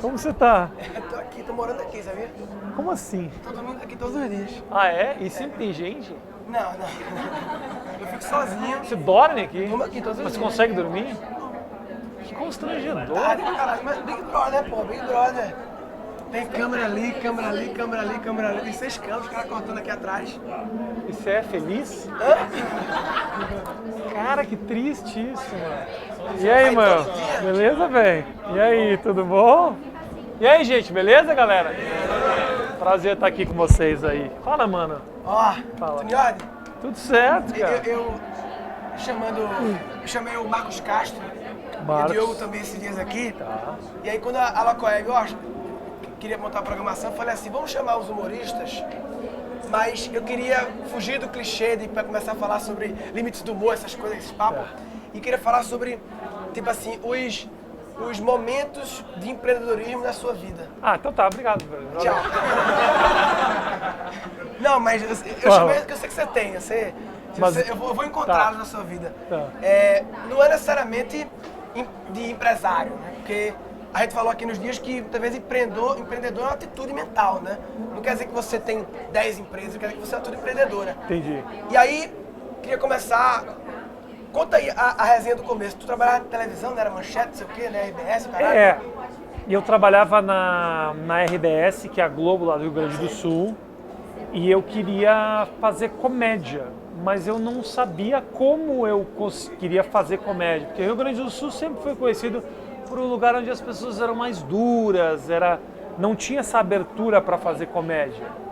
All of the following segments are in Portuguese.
Como você tá? Tô aqui, tô morando aqui, sabia? Como assim? Tô dormindo aqui todos os dias. Ah, é? E sempre tem gente? Não. Eu fico sozinho. Você dorme aqui? Durmo aqui todos os Mas você dias. consegue dormir? Que constrangedor. Tarde pra caralho, mas Big Brother, pô, Big Brother. Tem câmera ali, câmera ali, câmera ali, câmera ali. Tem 6 câmeras, os caras cortando aqui atrás. E você é feliz? Hã? Cara, que triste isso, mano. E aí, mano? Beleza, velho? E aí, tudo bom? E aí, gente, beleza, galera? Prazer estar aqui com vocês aí. Fala, mano. Ó, Fala. Tuniode, Tudo certo, cara. eu chamei o Marcos Castro Marcos. e o Diogo também esses dias aqui. Tá. E aí quando a Lacoeb, ó, queria montar a programação, eu falei assim, vamos chamar os humoristas, mas eu queria fugir do clichê de começar a falar sobre limites do humor, essas coisas, esses papos. E queria falar sobre, tipo assim, os momentos de empreendedorismo na sua vida. Ah, então tá, obrigado, velho. Tchau. Não, mas eu Fala. chamei que eu sei que você tem. Mas- Eu vou encontrá-los tá. na sua vida. Tá. Não é necessariamente de empresário, né? Porque a gente falou aqui nos dias que talvez empreendedor é uma atitude mental, né? Não quer dizer que você tem 10 empresas, quer dizer que você é uma atitude empreendedora. Entendi. E aí, queria começar. Conta aí a resenha do começo. Tu trabalhava na televisão, né? Era Manchete, não sei o quê, né? RBS, caralho. É, e eu trabalhava na RBS, que é a Globo lá do Rio Grande do Sul, e eu queria fazer comédia, mas eu não sabia como eu queria fazer comédia, porque o Rio Grande do Sul sempre foi conhecido por um lugar onde as pessoas eram mais duras, não tinha essa abertura para fazer comédia.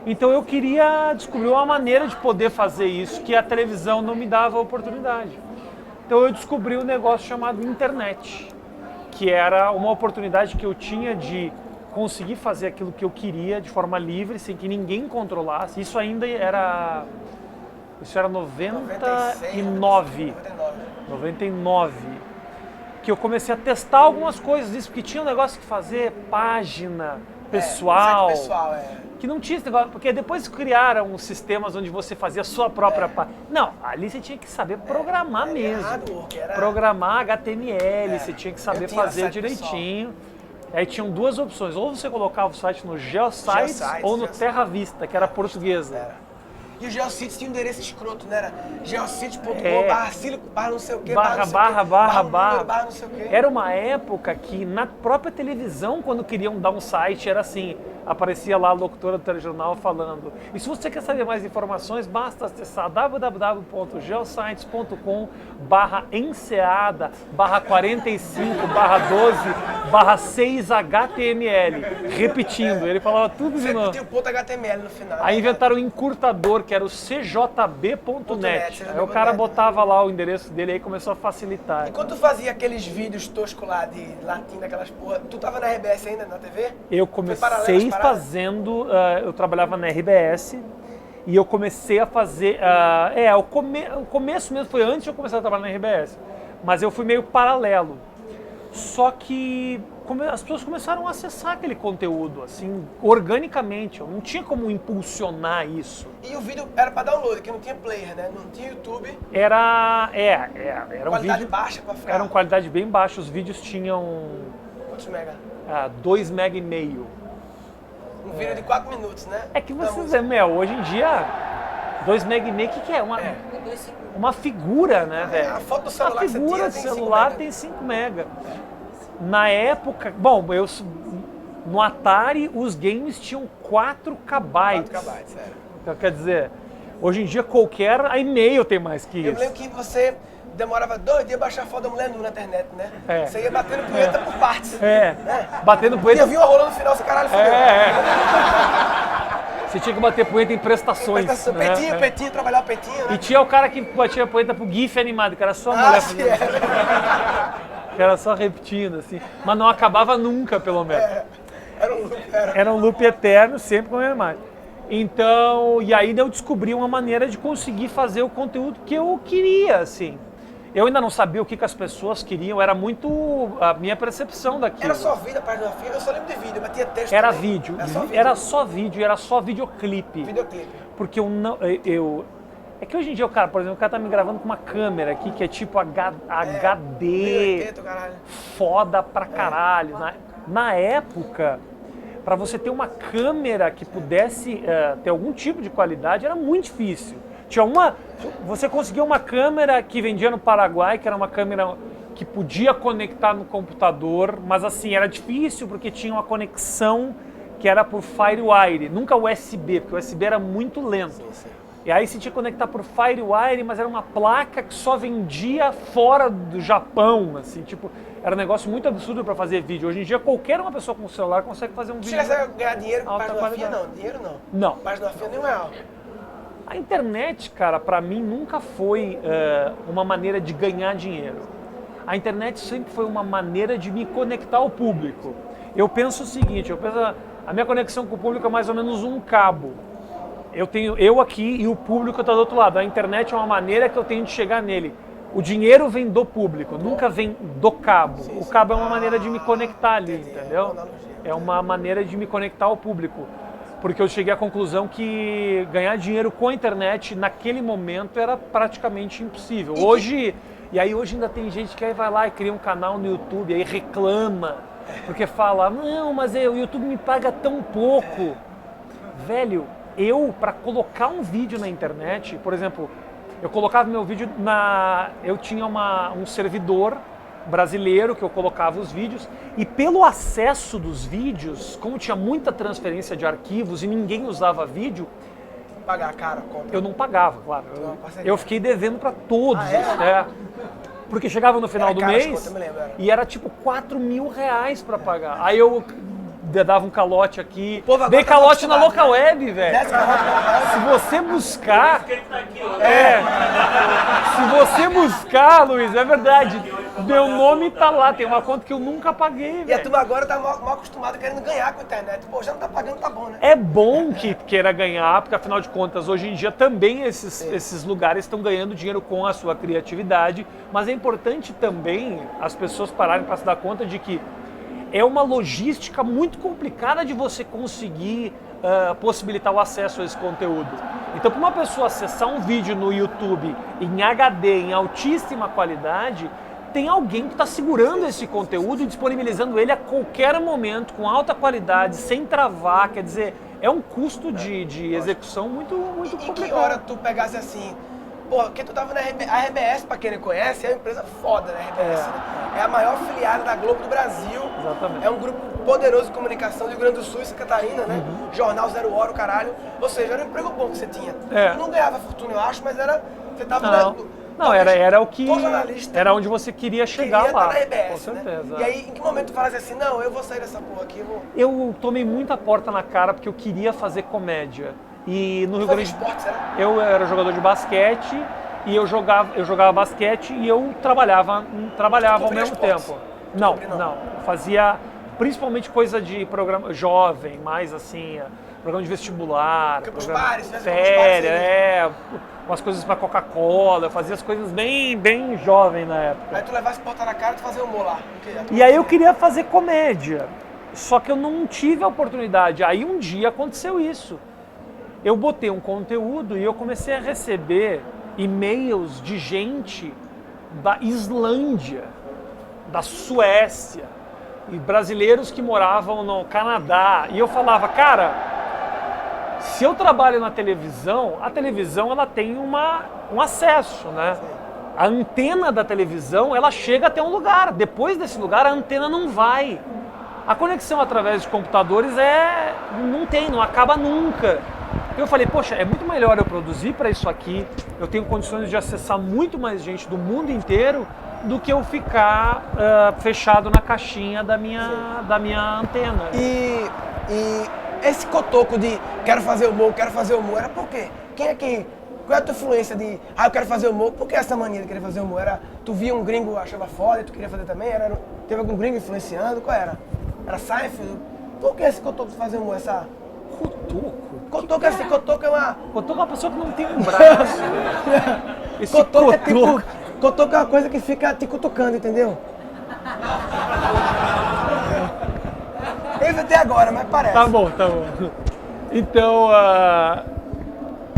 Então eu queria descobrir uma maneira de poder fazer isso, que a televisão não me dava oportunidade. Então eu descobri um negócio chamado internet, que era uma oportunidade que eu tinha de conseguir fazer aquilo que eu queria de forma livre, sem que ninguém controlasse. Isso era 99, que eu comecei a testar algumas coisas disso, porque tinha um negócio que fazer página pessoal, Site pessoal, que não tinha esse negócio, porque depois criaram sistemas onde você fazia a sua própria página. Não, ali você tinha que saber programar mesmo. hardwork, era- Programar HTML, você tinha que Eu saber tinha fazer site direitinho. Aí tinham duas opções, ou você colocava o site no Geosites Geosites, ou no Geosites. Terra Vista, que era portuguesa. E o Geocities tinha um endereço escroto, né? Era geocities.com É. /sílico, não sei o quê, Barra, não sei o quê, barra, número, barra. não sei o quê. Era uma época que na própria televisão, quando queriam dar um site, era assim, aparecia lá a locutora do telejornal falando. E se você quer saber mais informações, basta acessar www.geoscience.com/enseada/45/12/6HTML. Repetindo, ele falava tudo de Sempre novo. tem o ponto HTML no final. Aí né? inventaram um encurtador, que era o cjb.net. Aí o cara botava lá o endereço dele e aí começou a facilitar. E quando tu fazia aqueles vídeos toscos lá de latim, daquelas porra, tu tava na RBS ainda, na TV? Eu Foi paralelo comecei às paradas? fazendo, eu trabalhava na RBS e eu comecei a fazer, o começo mesmo foi antes de eu começar a trabalhar na RBS, mas eu fui meio paralelo. Só que as pessoas começaram a acessar aquele conteúdo, assim, organicamente, eu não tinha como impulsionar isso. E o vídeo era pra download, que não tinha player, né? Não tinha YouTube, Era um qualidade vídeo, baixa pra ficar. era uma qualidade bem baixa, os vídeos tinham Quantos mega? 2,5 MB. Um vídeo de 4 minutos, né? É que Da vocês, música. hoje em dia, 2,5 MB, o que é? Uma figura, né, velho? a foto do celular A que você figura tira do tem 5 celular mega. tem 5 mega. Na época, bom, no Atari os games tinham 4 KB. 4 KB, sério. Então, quer dizer, hoje em dia qualquer e-mail tem mais que Eu me isso. lembro que você demorava 2 dias pra baixar a foto da mulher nua na internet, né? É. Você ia batendo punheta por partes. É, Né? batendo E punheta. eu vi uma rola no final, esse caralho fudeu. Você tinha que bater punheta em prestações. né? Petinho, trabalhar o petinho, né? E tinha o cara que batia punheta pro GIF animado, que era só a mulher sim, fazendo isso. Que era só repetindo, assim. Mas não acabava nunca, pelo menos. Era um loop, Era um loop eterno, sempre com a mesma imagem. Então, e aí eu descobri uma maneira de conseguir fazer o conteúdo que eu queria, assim. Eu ainda não sabia o que as pessoas queriam, era muito a minha percepção daquilo. Era só vídeo a página da filha, eu só lembro de vídeo, mas tinha texto Era também. vídeo, Era só vídeo. era só videoclipe. Videoclipe. Porque eu não. É que hoje em dia, cara, por exemplo, o cara tá me gravando com uma câmera aqui que é tipo HD, 1080, caralho. foda pra caralho. Na época, para você ter uma câmera que pudesse ter algum tipo de qualidade, era muito difícil. Você conseguia uma câmera que vendia no Paraguai, que era uma câmera que podia conectar no computador, mas assim, era difícil porque tinha uma conexão que era por FireWire, nunca USB, porque o USB era muito lento. E aí você tinha que conectar por FireWire, mas era uma placa que só vendia fora do Japão, assim, tipo, era um negócio muito absurdo para fazer vídeo. Hoje em dia, qualquer uma pessoa com celular consegue fazer um vídeo. Chega a ganhar dinheiro com página fia, não? Dinheiro não? Não. Página fia nem real. A internet, cara, para mim nunca foi uma maneira de ganhar dinheiro. A internet sempre foi uma maneira de me conectar ao público. Eu penso o seguinte, a minha conexão com o público é mais ou menos um cabo. Eu tenho eu aqui e o público está do outro lado. A internet é uma maneira que eu tenho de chegar nele. O dinheiro vem do público, nunca vem do cabo. O cabo é uma maneira de me conectar ali, entendeu? É uma maneira de me conectar ao público. Porque eu cheguei à conclusão que ganhar dinheiro com a internet naquele momento era praticamente impossível. Hoje ainda tem gente que aí vai lá e cria um canal no YouTube, aí reclama, porque fala, não, mas o YouTube me paga tão pouco. Velho, para colocar um vídeo na internet, por exemplo, eu colocava meu vídeo eu tinha um servidor brasileiro que eu colocava os vídeos e pelo acesso dos vídeos, como tinha muita transferência de arquivos e ninguém usava vídeo, pagar caro, compra. Eu não pagava, claro. Eu fiquei devendo para todos. Porque chegava no final do mês e era tipo R$4.000 para pagar. Aí eu dava um calote aqui. Dei calote na local web, velho. Se você buscar. Se você buscar, Luiz, é verdade. Meu nome tá lá, tem uma conta que eu nunca paguei, velho. E a turma agora tá mal acostumada querendo ganhar com a internet. Pô, já não tá pagando, tá bom, né? É bom que queira ganhar, porque afinal de contas, hoje em dia também esses lugares estão ganhando dinheiro com a sua criatividade, mas é importante também as pessoas pararem para se dar conta de que é uma logística muito complicada de você conseguir possibilitar o acesso a esse conteúdo. Então, para uma pessoa acessar um vídeo no YouTube em HD, em altíssima qualidade, tem alguém que está segurando esse conteúdo e disponibilizando ele a qualquer momento, com alta qualidade, sem travar, quer dizer, é um custo de execução muito complicado. E que hora tu pegasse assim, pô, que tu tava na RBS, a RBS, pra quem não conhece, é uma empresa foda, né, RBS, né? É a maior filiada da Globo do Brasil. Exatamente. É um grupo poderoso de comunicação do Rio Grande do Sul e Santa Catarina, né? Jornal 0 Hora, o caralho. Ou seja, era um emprego bom que você tinha. Tu não ganhava fortuna, eu acho, mas era... Você tava... Não, era o que... Era onde você queria chegar lá. Na RBS, com certeza. Né? E aí, em que momento tu falasse assim, não, eu vou sair dessa porra aqui, Eu tomei muita porta na cara porque eu queria fazer comédia. E no Rio Grande do Sul... Eu era jogador de basquete e eu jogava basquete e eu trabalhava ao mesmo tempo. Não. Eu fazia principalmente coisa de programa jovem, mais assim, programa de vestibular, programa férias, umas coisas pra Coca-Cola, eu fazia as coisas bem jovem na época. Aí tu levasse porta na cara e tu fazia humor lá. E aí eu queria fazer comédia, só que eu não tive a oportunidade. Aí um dia aconteceu isso. Eu botei um conteúdo e eu comecei a receber e-mails de gente da Islândia, da Suécia, e brasileiros que moravam no Canadá. E eu falava, cara, se eu trabalho na televisão, a televisão ela tem um acesso, né? A antena da televisão, ela chega até um lugar. Depois desse lugar, a antena não vai. A conexão através de computadores não acaba nunca. Eu falei, poxa, é muito melhor eu produzir para isso aqui, eu tenho condições de acessar muito mais gente do mundo inteiro do que eu ficar fechado na caixinha da minha antena. E esse cotoco de quero fazer humor, era por quê? Qual é a tua influência de, eu quero fazer humor, por que essa mania de querer fazer humor? Tu via um gringo, achava foda e tu queria fazer também? Teve algum gringo influenciando? Qual era? Era Seinfeld? Por que esse cotoco de fazer humor? Cotoco? Cotoco é uma... Cotoco é uma pessoa que não tem um braço. Esse cotoco é tipo... Cotoco é uma coisa que fica te cutucando, entendeu? Eu inventei agora, mas parece. Tá bom. Então,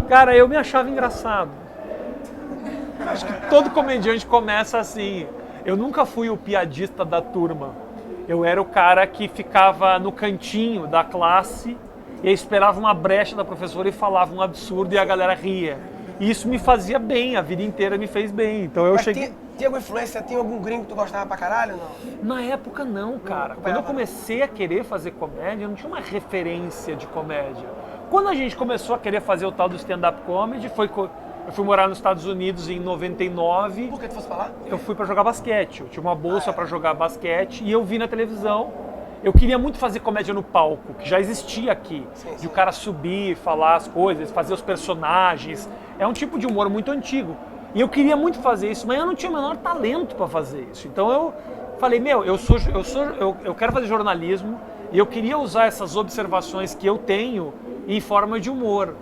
cara, eu me achava engraçado. Acho que todo comediante começa assim. Eu nunca fui o piadista da turma. Eu era o cara que ficava no cantinho da classe e aí esperava uma brecha da professora e falava um absurdo e a galera ria. E isso me fazia bem, a vida inteira me fez bem. Então eu Mas cheguei... tinha alguma influência, tinha algum gringo que tu gostava pra caralho, não? Na época não, cara. Quando eu comecei a querer fazer comédia, eu não tinha uma referência de comédia. Quando a gente começou a querer fazer o tal do stand-up comedy, eu fui morar nos Estados Unidos em 99. Por que tu fosse pra lá? Eu fui pra jogar basquete. Eu tinha uma bolsa pra jogar basquete e eu vi na televisão. Eu queria muito fazer comédia no palco, que já existia aqui. De o cara subir, falar as coisas, fazer os personagens. É um tipo de humor muito antigo. E eu queria muito fazer isso, mas eu não tinha o menor talento para fazer isso. Então eu falei, eu quero fazer jornalismo e eu queria usar essas observações que eu tenho em forma de humor.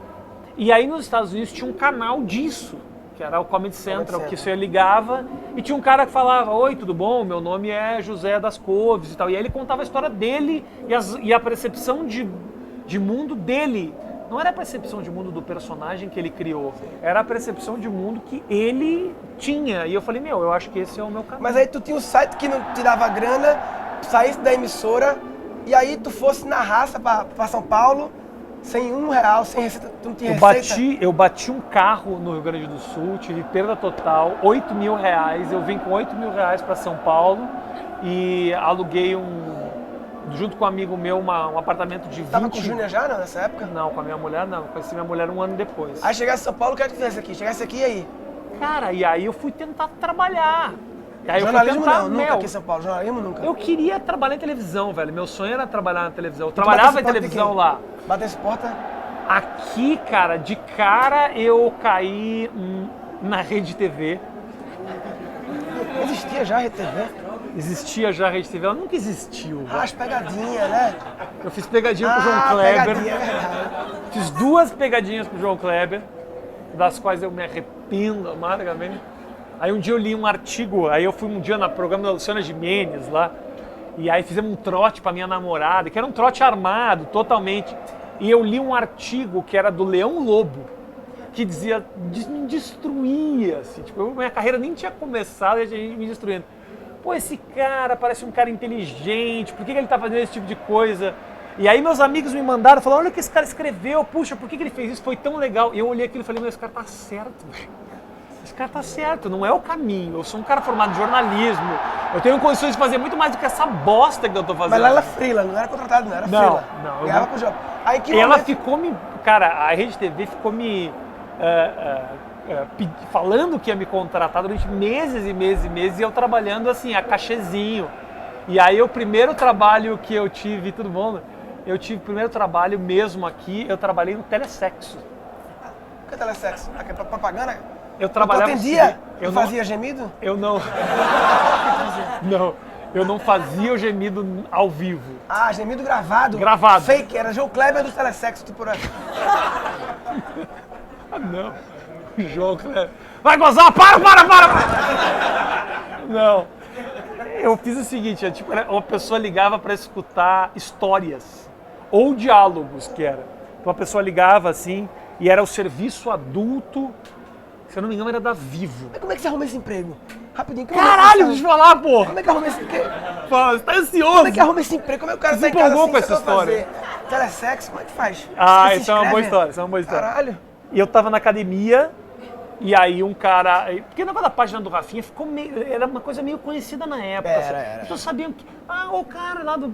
E aí nos Estados Unidos tinha um canal disso, que era o Comedy Central, que você ligava e tinha um cara que falava, oi, tudo bom? Meu nome é José das Couves e tal. E aí ele contava a história dele e a percepção de mundo dele. Não era a percepção de mundo do personagem que ele criou, era a percepção de mundo que ele tinha. E eu falei, eu acho que esse é o meu caminho. Mas aí tu tinha um site que não te dava grana, tu saísse da emissora e aí tu fosse na raça pra São Paulo, sem R$1, sem receita, tu não tinha receita? Eu bati um carro no Rio Grande do Sul, tive perda total, R$8.000. Eu vim com R$8.000 para São Paulo e aluguei junto com um amigo meu, um apartamento de 20... Tava com o Júnior já, não, nessa época? Não, com a minha mulher não. Conheci minha mulher um ano depois. Aí chegasse em São Paulo, o que é que tu fizesse aqui? Chegasse aqui e aí? Cara, e aí eu fui tentar trabalhar. E aí jornalismo eu fui tentar, não, nunca aqui em São Paulo. Jornalismo nunca. Eu queria trabalhar em televisão, velho. Meu sonho era trabalhar na televisão. Eu trabalhava em televisão lá. Bateu essa porta? Aqui, cara, de cara eu caí na Rede TV. Existia já a Rede TV? Existia já a Rede TV, ela nunca existiu. Ah, as pegadinhas, né? Eu fiz pegadinha pro João Kleber. Pegadinha, é verdade. Fiz 2 pegadinhas pro João Kleber, das quais eu me arrependo amargamente. Aí um dia eu li um artigo, aí eu fui um dia no programa da Luciana Gimenez lá, e aí fizemos um trote pra minha namorada, que era um trote armado, totalmente. E eu li um artigo que era do Leão Lobo, que dizia, me destruía, assim, tipo, minha carreira nem tinha começado e a gente me destruindo. Pô, esse cara parece um cara inteligente, por que ele tá fazendo esse tipo de coisa? E aí meus amigos me mandaram, falaram, olha o que esse cara escreveu, puxa, por que ele fez isso? Foi tão legal. E eu olhei aquilo e falei, esse cara tá certo, velho. Esse cara tá certo, não é o caminho. Eu sou um cara formado em jornalismo, eu tenho condições de fazer muito mais do que essa bosta que eu tô fazendo. Mas lá ela freela, não era contratado, não, era freela. Não. Ganhava com o jogo. Aí que ela momento... ficou me... Cara, a Rede TV ficou me... falando que ia me contratar durante meses e meses e meses, e eu trabalhando assim, a cachezinho. E aí o primeiro trabalho que eu tive, tudo bom? Eu tive o primeiro trabalho mesmo aqui, eu trabalhei no telesexo. O que é telesexo? Aqui é pra propaganda? Eu trabalhava... Tu atendia? Eu não fazia gemido? Eu não... Não, eu não fazia o gemido ao vivo. Ah, gemido gravado? Gravado. Fake, era João Kleber do telesexo, tu por aí. Ah, não. João Kleber. Vai gozar? Para! Não. Eu fiz o seguinte, tipo, uma pessoa ligava para escutar histórias ou diálogos, que era. Então a pessoa ligava assim e era o serviço adulto, se eu não me engano era da Vivo. Mas como é que você arruma esse emprego? Rapidinho. Caralho, deixa eu falar, porra! Como é que arruma esse emprego? Fala, você tá ansioso? Como é que arruma esse emprego? Como é que o cara tá em casa assim, com essa história. Telesexo, como é que faz? Ah, isso é uma boa história, isso é uma boa história. Caralho. E eu tava na academia, e aí um cara... Porque o negócio da página do Rafinha ficou meio... Era uma coisa meio conhecida na época. Era. Então sabiam que... Ah, o cara lá da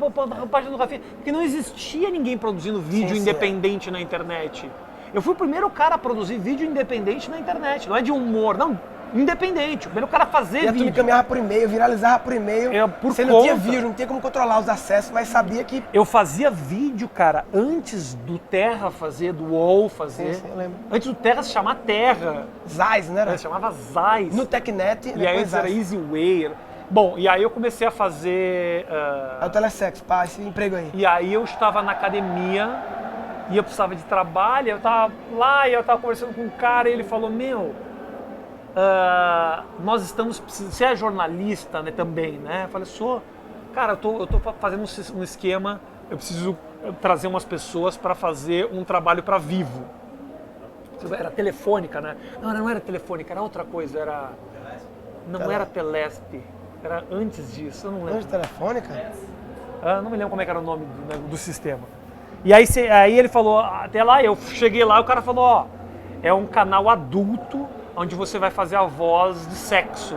página do Rafinha... Porque não existia ninguém produzindo vídeo independente na internet. Eu fui o primeiro cara a produzir vídeo independente na internet. Não é de humor, não. Independente. O primeiro cara a fazer vídeo. E tu me caminhava por e-mail, viralizava por e-mail. Você não tinha vídeo, não tinha como controlar os acessos, mas sabia que... Eu fazia vídeo, cara, antes do Terra fazer, do UOL fazer. Sim, eu lembro. Antes do Terra se chamar Terra. Zais, né? Se chamava Zais. No Tecnet. E aí antes era EasyWay. Bom, e aí eu comecei a fazer... É o telesexo, pá, esse emprego aí. E aí eu estava na academia e eu precisava de trabalho, eu tava lá e eu tava conversando com um cara e ele falou, nós estamos precisando... Você é jornalista, né, também, né? Eu falei, sou. Cara, eu tô fazendo um esquema, eu preciso trazer umas pessoas para fazer um trabalho para Vivo. Era telefônica, né? Não era telefônica, era outra coisa, era... Não era Telesp, era antes disso, eu não lembro. Antes telefônica? Não me lembro como é que era o nome do sistema. E aí ele falou, até lá, eu cheguei lá, o cara falou, ó, é um canal adulto, onde você vai fazer a voz de sexo.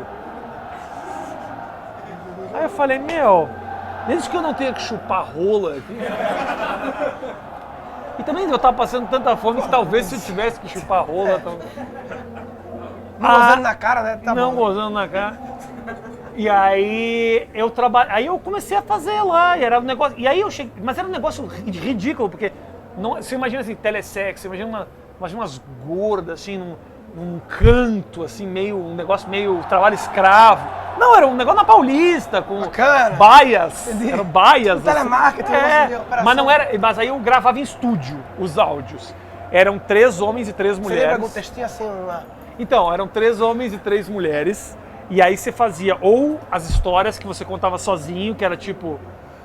Aí eu falei, desde que eu não tenha que chupar rola aqui. E também eu tava passando tanta fome que talvez se eu tivesse que chupar rola... Não gozando na cara, né? Tá não bom. gozando na cara. E aí eu comecei a fazer lá, e era um negócio. E aí eu cheguei, mas era um negócio ridículo, porque você imagina assim, telesexo, você imagina umas gordas assim num canto, assim, um negócio meio trabalho escravo. Não, era um negócio na Paulista, com baias. Eram baias. Tipo telemarketing, mas não era. Mas aí eu gravava em estúdio os áudios. Eram 3 homens e 3 mulheres. Você lembra algum textinho assim lá? Então, eram 3 homens e 3 mulheres. E aí você fazia ou as histórias que você contava sozinho, que era tipo,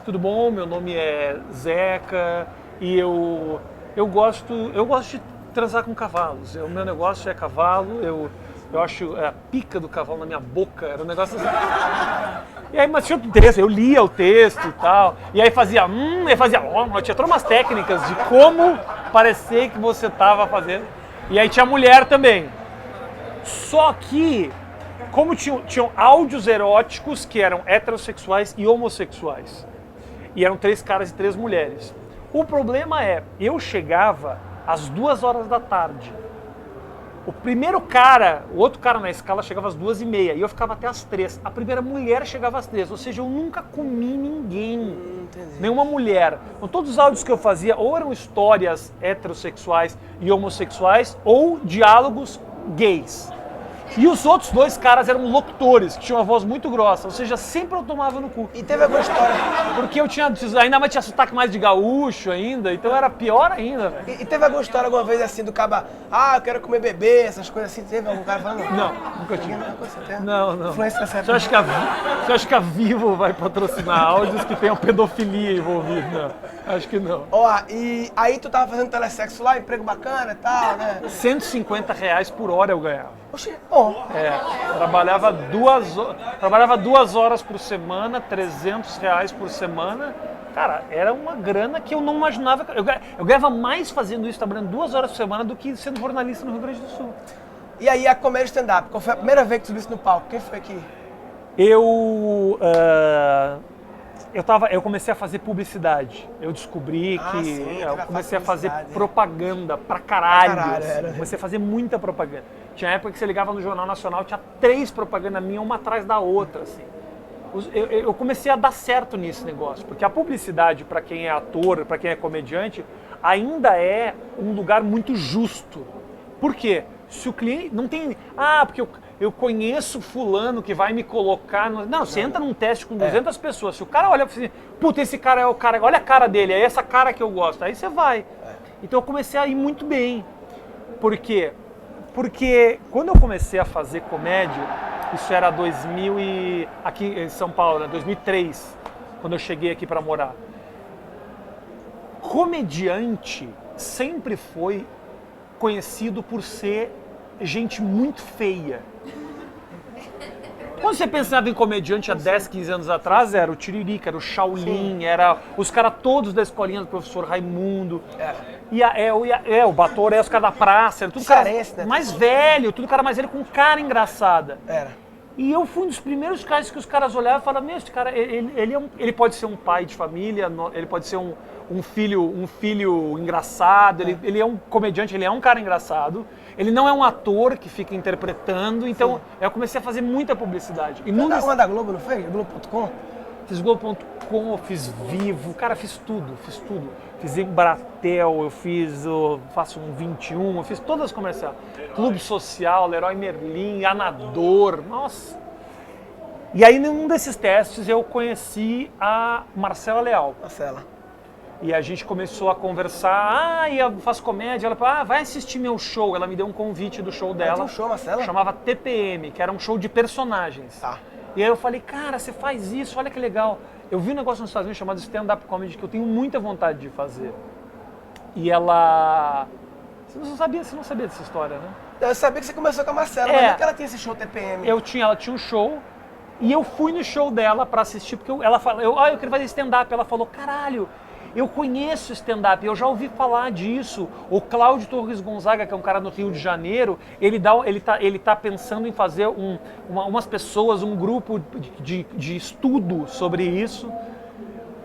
tudo bom, meu nome é Zeca e eu gosto de transar com cavalos. O meu negócio é cavalo, eu acho a pica do cavalo na minha boca, era um negócio assim. E aí, mas tinha outro texto, eu lia o texto e tal. E aí fazia, tinha todas umas técnicas de como parecer que você estava fazendo. E aí tinha mulher também. Só que, como tinham áudios eróticos que eram heterossexuais e homossexuais. E eram 3 caras e 3 mulheres. O problema eu chegava às 2 horas da tarde. O outro cara na escala chegava às 2h30 e eu ficava até às 3. A primeira mulher chegava às 3, ou seja, eu nunca comi ninguém, nenhuma mulher. Então todos os áudios que eu fazia ou eram histórias heterossexuais e homossexuais ou diálogos gays. E os outros 2 caras eram locutores, que tinham uma voz muito grossa, ou seja, sempre eu tomava no cu. E teve alguma história? Porque eu ainda mais tinha sotaque mais de gaúcho ainda, então era pior ainda, velho. E teve alguma história alguma vez assim do caba, eu quero comer bebê, essas coisas assim? Teve algum cara falando? Não, nunca tive. Não. Influência dessa Você acha que a Vivo vai patrocinar áudios que tenham pedofilia envolvida? Não, acho que não. E aí tu tava fazendo telesexo lá, emprego bacana e tal, né? R$150 por hora eu ganhava. Oxi, Trabalhava 2 horas por semana, R$300 por semana. Cara, era uma grana que eu não imaginava. Eu ganhava mais fazendo isso, trabalhando 2 horas por semana, do que sendo jornalista no Rio Grande do Sul. E aí a comédia stand-up, qual foi a primeira vez que tu subisse no palco? Quem foi aqui? Eu comecei a fazer publicidade. Eu descobri que eu comecei a fazer propaganda pra caralho. Assim. Comecei a fazer muita propaganda. Tinha época que você ligava no Jornal Nacional, tinha 3 propagandas minhas, uma atrás da outra, assim. Eu comecei a dar certo nesse negócio, porque a publicidade, para quem é ator, para quem é comediante, ainda é um lugar muito justo. Por quê? Se o cliente não tem... porque eu conheço fulano que vai me colocar... Não, você entra num teste com 200 pessoas. Se o cara olha assim, puta, esse cara é o cara, olha a cara dele, é essa cara que eu gosto. Aí você vai. Então eu comecei a ir muito bem. Por quê? Porque quando eu comecei a fazer comédia, isso era aqui em São Paulo, né, 2003, quando eu cheguei aqui para morar. Comediante sempre foi conhecido por ser gente muito feia. Quando você pensava em comediante há 10, 15 anos atrás, era o Tiririca, era o Shaolin, era os caras todos da escolinha do professor Raimundo. O Batoré, os caras da praça, era tudo cara mais velho, tudo cara mais velho com cara engraçada. E eu fui um dos primeiros caras que os caras olhavam e falavam, esse cara, ele pode ser um pai de família, ele pode ser um filho engraçado, ele é um comediante, ele é um cara engraçado, ele não é um ator que fica interpretando, então eu comecei a fazer muita publicidade. E nunca... Você da Globo, não foi? Globo.com? Fiz Globo.com, fiz Vivo, cara, fiz tudo. Fiz Embratel, faço um 21, eu fiz todas as comerciais. Clube Social, Leroy Merlin, Anador, nossa. E aí, num desses testes, eu conheci a Marcela Leal. E a gente começou a conversar, eu faço comédia, ela falou, vai assistir meu show. Ela me deu um convite do show dela. Um show, Marcela? Chamava TPM, que era um show de personagens. E aí eu falei, cara, você faz isso, olha que legal. Eu vi um negócio nos Estados Unidos chamado stand-up comedy que eu tenho muita vontade de fazer. E ela... Você não sabia dessa história, né? Eu sabia que você começou com a Marcela, mas não é que ela tinha esse show TPM. Ela tinha um show E eu fui no show dela pra assistir, porque ela falou, eu queria fazer stand-up. Ela falou, caralho, eu conheço stand-up, eu já ouvi falar disso. O Cláudio Torres Gonzaga, que é um cara no Rio de Janeiro, ele tá pensando em fazer umas pessoas, um grupo de estudo sobre isso.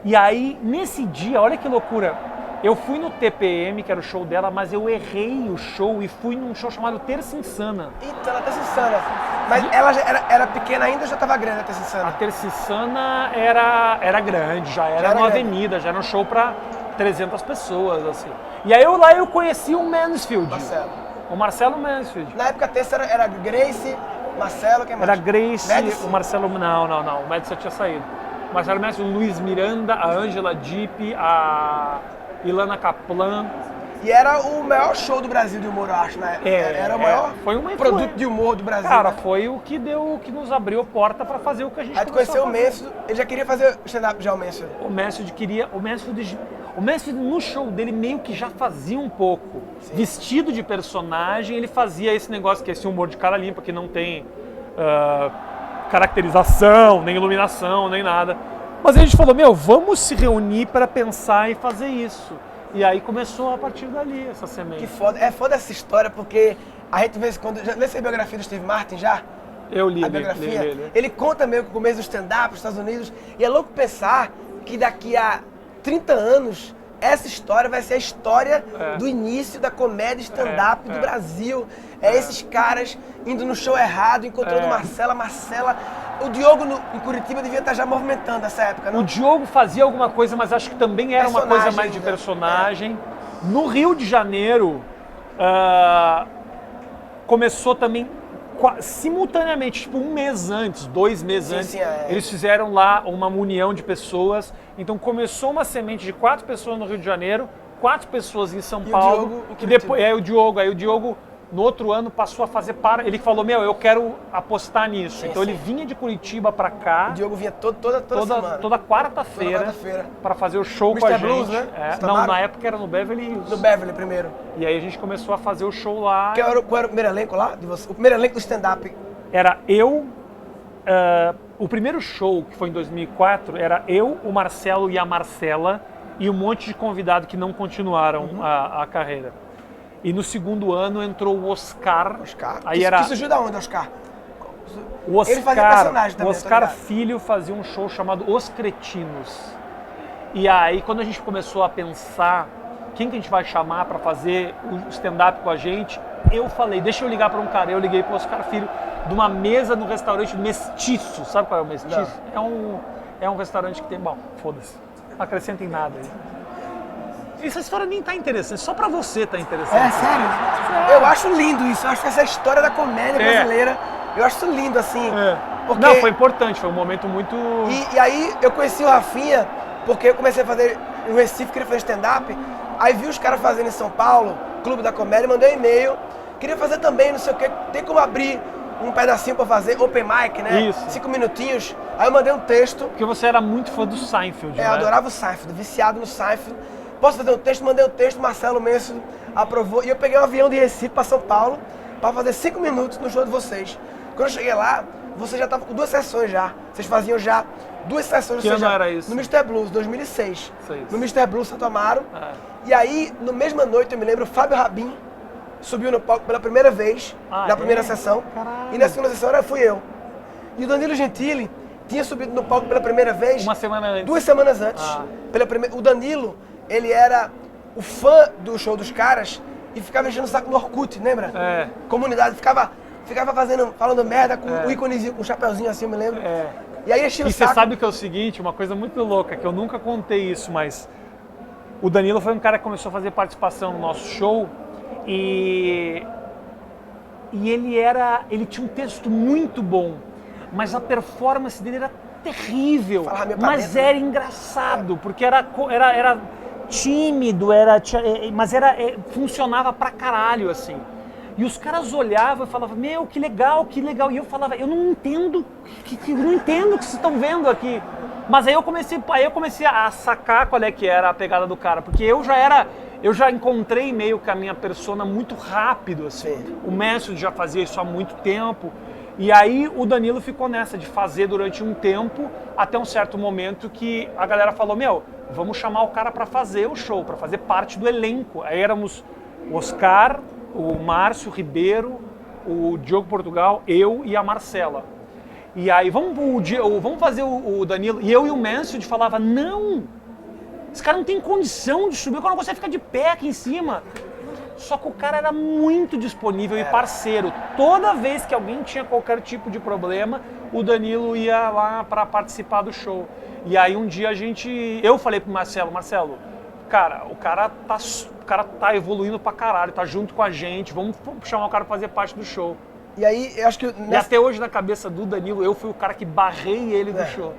E aí, nesse dia, olha que loucura, eu fui no TPM, que era o show dela, mas eu errei o show e fui num show chamado Terça Insana. Eita, ela Terça Insana. Mas ela já era pequena ainda ou já estava grande a Terça Insana? A Terça Insana era grande, já era numa avenida, já era um show para 300 pessoas, assim. E aí eu conheci o Mansfield. Marcelo. O Marcelo Mansfield. Na época a Terça era Grace, Marcelo, quem mais? Era Grace, Médici? o Marcelo... Não, o Médici já tinha saído. O Marcelo Mansfield, o Luiz Miranda, a Ângela Dipp, a Ilana Kaplan. E era o maior show do Brasil de humor, eu acho, né? Era o maior foi uma produto de humor do Brasil. Cara, né? foi o que nos abriu a porta pra fazer o que a gente Aí tu começou conheceu a o fazer. Mansfield, ele já queria fazer stand-up já, o Mansfield. O Mansfield no show dele meio que já fazia um pouco. Sim. Vestido de personagem, ele fazia esse negócio que é esse humor de cara limpa, que não tem caracterização, nem iluminação, nem nada. Mas a gente falou, vamos se reunir para pensar e fazer isso. E aí começou a partir dali essa semente. Que foda. É foda essa história, porque a gente vê quando... Já lê essa biografia do Steve Martin já? Eu li, a biografia. Ele conta meio que o começo do stand-up nos Estados Unidos. E é louco pensar que daqui a 30 anos, essa história vai ser a história do início da comédia stand-up do Brasil. Esses caras indo no show errado, encontrando Marcela. O Diogo em Curitiba devia estar já movimentando nessa época, não? O Diogo fazia alguma coisa, mas acho que também era uma coisa mais de personagem. No Rio de Janeiro, começou também simultaneamente, tipo 1 mês antes, 2 meses antes, eles fizeram lá uma união de pessoas. Então começou uma semente de 4 pessoas no Rio de Janeiro, 4 pessoas em São Paulo. O Diogo, aí o Diogo no outro ano passou a fazer ele falou, eu quero apostar nisso. Então ele vinha de Curitiba pra cá. O Diogo vinha toda semana. Toda quarta-feira para fazer o show com a gente. Blues, né? Não, na época era no Beverly Hills. No Beverly primeiro. E aí a gente começou a fazer o show lá. Qual era o primeiro elenco lá? O primeiro elenco do stand-up? Era eu... o primeiro show, que foi em 2004, era eu, o Marcelo e a Marcela e um monte de convidados que não continuaram a carreira. E no segundo ano entrou o Oscar. Aí que surgiu da onde, Oscar? Ele fazia personagem também. O Oscar Filho fazia um show chamado Os Cretinos. E aí, quando a gente começou a pensar quem que a gente vai chamar para fazer o stand-up com a gente, eu falei, deixa eu ligar para um cara. Eu liguei para o Oscar Filho de uma mesa no restaurante Mestiço. Sabe qual é o Mestiço? É um restaurante que tem... Bom, foda-se. Não acrescenta em nada aí. Essa história nem tá interessante, só pra você tá interessante. É, sério? Eu acho lindo isso, eu acho que essa é a história da comédia brasileira, eu acho isso lindo, assim. Porque... Não, foi importante, foi um momento muito... E aí eu conheci o Rafinha, porque eu comecei a fazer no Recife, queria fazer stand-up, aí vi os caras fazendo em São Paulo, Clube da Comédia, mandei um e-mail, queria fazer também, não sei o quê, tem como abrir um pedacinho pra fazer, open mic, né? Isso. 5 minutinhos, aí eu mandei um texto. Porque você era muito fã do Seinfeld, né? Eu adorava o Seinfeld, viciado no Seinfeld. Posso fazer um texto? Mandei um texto, Marcelo Menso aprovou. E eu peguei um avião de Recife para São Paulo para fazer 5 minutos no show de vocês. Quando eu cheguei lá, você já estava com 2 sessões já. Vocês faziam já 2 sessões. Que ano era isso? No Mr. Blues, 2006. Isso. No Mr. Blues, Santo Amaro. E aí, na mesma noite, eu me lembro, o Fábio Rabin subiu no palco pela primeira vez, na primeira sessão. Caralho. E na segunda sessão fui eu. E o Danilo Gentili tinha subido no palco pela primeira vez. Uma semana antes. 2 semanas antes. O Danilo... Ele era o fã do show dos caras e ficava enchendo o saco no Orkut, lembra? Comunidade, ficava falando merda com o íconezinho, com o chapeuzinho assim, eu me lembro. E aí enchia o saco. E você sabe que é o seguinte, uma coisa muito louca, que eu nunca contei isso, mas o Danilo foi um cara que começou a fazer participação no nosso show e ele tinha um texto muito bom, mas a performance dele era terrível, mas era engraçado, porque era tímido, mas funcionava pra caralho, assim. E os caras olhavam e falavam, que legal. E eu falava, eu não entendo, não entendo o que vocês estão vendo aqui. Mas aí eu comecei a sacar qual é que era a pegada do cara, porque eu já encontrei meio que a minha persona muito rápido, assim. O Messi já fazia isso há muito tempo. E aí o Danilo ficou nessa de fazer durante um tempo, até um certo momento que a galera falou, meu, vamos chamar o cara para fazer o show, para fazer parte do elenco. Aí éramos o Oscar, o Márcio Ribeiro, o Diogo Portugal, eu e a Marcela. E aí vamos fazer o Danilo. E eu e o Mansfield falava, não, esse cara não tem condição de subir, o cara não consegue ficar de pé aqui em cima. Só que o cara era muito disponível e parceiro. Toda vez que alguém tinha qualquer tipo de problema, o Danilo ia lá para participar do show. E aí um dia eu falei pro Marcelo, cara, o cara tá evoluindo pra caralho, tá junto com a gente, vamos chamar o cara pra fazer parte do show. E aí, eu acho que... E até hoje, na cabeça do Danilo, eu fui o cara que barrei ele do show.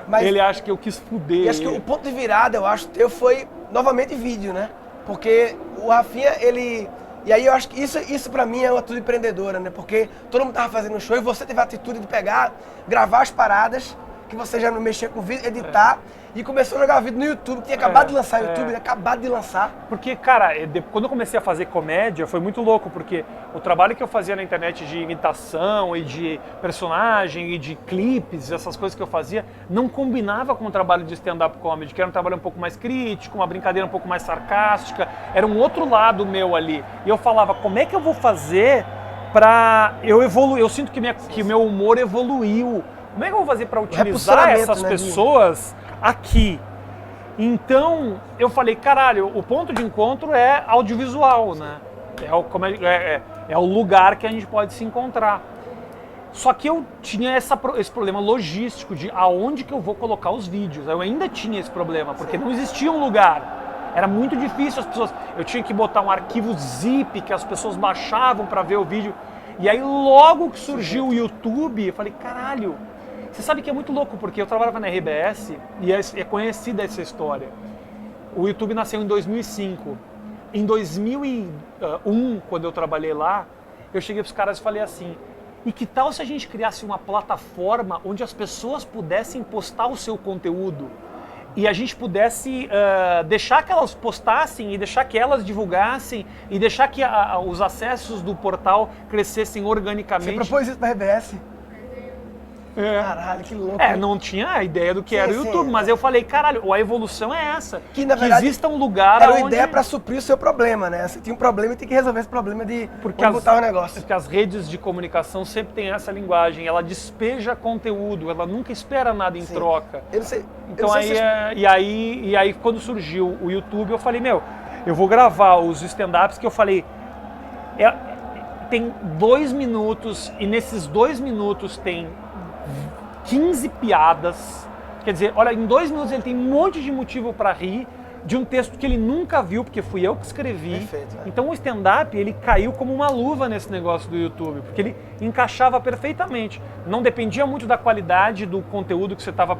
Mas ele acha que eu quis fuder E acho que o ponto de virada, eu acho, foi novamente vídeo, né? Porque o Rafinha, ele... E aí eu acho que isso pra mim é uma atitude empreendedora, né? Porque todo mundo tava fazendo um show e você teve a atitude de pegar, gravar as paradas, que você já não mexia com vídeo, editar, e começou a jogar vídeo no YouTube, que tinha acabado de lançar o YouTube, acabado de lançar. Porque, cara, quando eu comecei a fazer comédia, foi muito louco, porque o trabalho que eu fazia na internet de imitação e de personagem e de clipes, essas coisas que eu fazia, não combinava com o trabalho de stand-up comedy, que era um trabalho um pouco mais crítico, uma brincadeira um pouco mais sarcástica, era um outro lado meu ali. E eu falava, como é que eu vou fazer pra eu evoluir? Eu sinto que meu humor evoluiu. Como é que eu vou fazer para utilizar essas pessoas aqui? Então, eu falei, caralho, o ponto de encontro é audiovisual, né? É o lugar que a gente pode se encontrar. Só que eu tinha esse problema logístico de aonde que eu vou colocar os vídeos. Eu ainda tinha esse problema, porque não existia um lugar. Era muito difícil as pessoas... Eu tinha que botar um arquivo zip que as pessoas baixavam para ver o vídeo. E aí, logo que surgiu o YouTube, eu falei, caralho... Você sabe que é muito louco, porque eu trabalhava na RBS e é conhecida essa história. O YouTube nasceu em 2005. Em 2001, quando eu trabalhei lá, eu cheguei para os caras e falei assim, e que tal se a gente criasse uma plataforma onde as pessoas pudessem postar o seu conteúdo e a gente pudesse deixar que elas postassem e deixar que elas divulgassem e deixar que os acessos do portal crescessem organicamente. Você propôs isso para a RBS? Caralho, que louco. Não tinha a ideia do que era o YouTube, mas eu falei, caralho, a evolução é essa. Que na verdade exista um lugar era uma ideia para suprir o seu problema, né? Você tinha um problema e tem que resolver esse problema de botar o negócio. Porque as redes de comunicação sempre têm essa linguagem, ela despeja conteúdo, ela nunca espera nada em troca. Eu não sei. Então e aí quando surgiu o YouTube, eu falei, eu vou gravar os stand-ups que eu falei, tem 2 minutos e nesses 2 minutos tem 15 piadas, quer dizer, olha, em 2 minutos ele tem um monte de motivo para rir de um texto que ele nunca viu, porque fui eu que escrevi. Perfeito, Então o stand-up, ele caiu como uma luva nesse negócio do YouTube, porque ele encaixava perfeitamente. Não dependia muito da qualidade do conteúdo que você estava,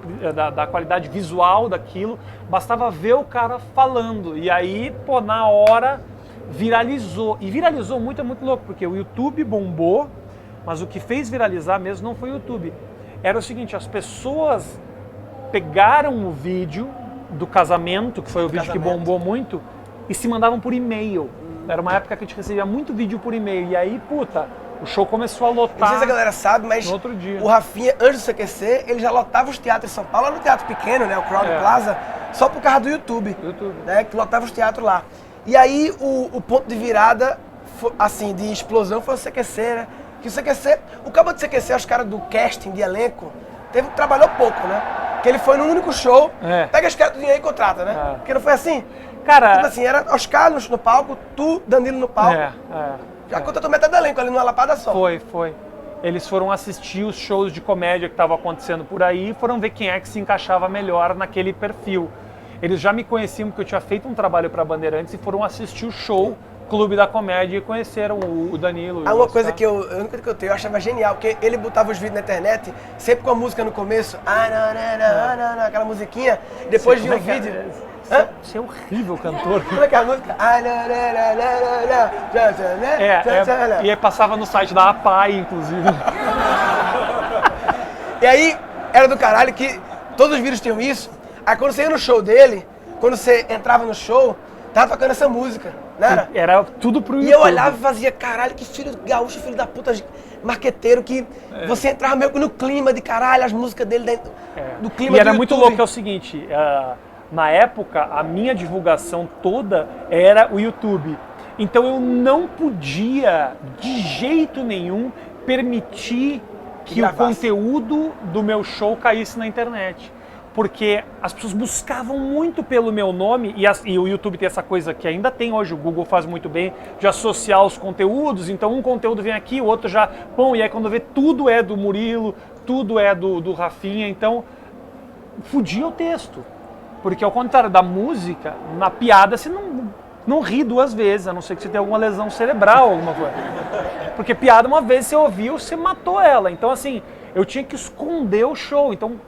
da qualidade visual daquilo, bastava ver o cara falando. E aí, na hora, viralizou. E viralizou muito, é muito louco, porque o YouTube bombou, mas o que fez viralizar mesmo não foi o YouTube. Era o seguinte, as pessoas pegaram o vídeo do casamento, que foi o vídeo que bombou muito, e se mandavam por e-mail. Era uma época que a gente recebia muito vídeo por e-mail. E aí, o show começou a lotar. Não sei se a galera sabe, mas no outro dia. O Rafinha, antes do CQC, ele já lotava os teatros em São Paulo, lá no teatro pequeno, né, o Crowd Plaza, só por causa do YouTube. Né, que lotava os teatros lá. E aí, o ponto de virada, assim, de explosão foi o CQC, né? Que o CQC, o cabo do CQC, os caras do casting, de elenco, trabalhou pouco, né? Que ele foi no único show, pega os caras do dinheiro e contrata, né? Porque não foi assim? Cara... Tipo assim, era Oscar no palco, tu, Danilo no palco. Já contratou metade do elenco ali numa lapada só. Foi. Eles foram assistir os shows de comédia que estavam acontecendo por aí e foram ver quem é que se encaixava melhor naquele perfil. Eles já me conheciam porque eu tinha feito um trabalho para Bandeirantes e foram assistir o show Clube da Comédia e conheceram o Danilo. Uma coisa que a única coisa que eu tenho, eu achava genial, porque ele botava os vídeos na internet, sempre com a música no começo, aquela musiquinha, depois vinha o vídeo. Você é horrível cantor. Como é que é a música? E aí passava no site da APAI, inclusive. E aí, era do caralho que todos os vídeos tinham isso. Aí quando você ia no show dele, quando você entrava no show, tava tocando essa música, não era? Era tudo pro YouTube. E eu olhava e fazia, caralho, que filho gaúcho, filho da puta, marqueteiro, que você entrava meio que no clima de caralho, as músicas dele dentro do clima E era do muito YouTube. louco, é o seguinte, na época, a minha divulgação toda era o YouTube. Então eu não podia, de jeito nenhum, permitir que o conteúdo do meu show caísse na internet. Porque as pessoas buscavam muito pelo meu nome, e o YouTube tem essa coisa que ainda tem hoje, o Google faz muito bem, de associar os conteúdos, então um conteúdo vem aqui, o outro já, e aí quando vê, tudo é do Murilo, tudo é do Rafinha, então fudia o texto. Porque ao contrário da música, na piada você não ri duas vezes, a não ser que você tenha alguma lesão cerebral, alguma coisa. Porque piada, uma vez você ouviu, você matou ela. Então assim, eu tinha que esconder o show, então...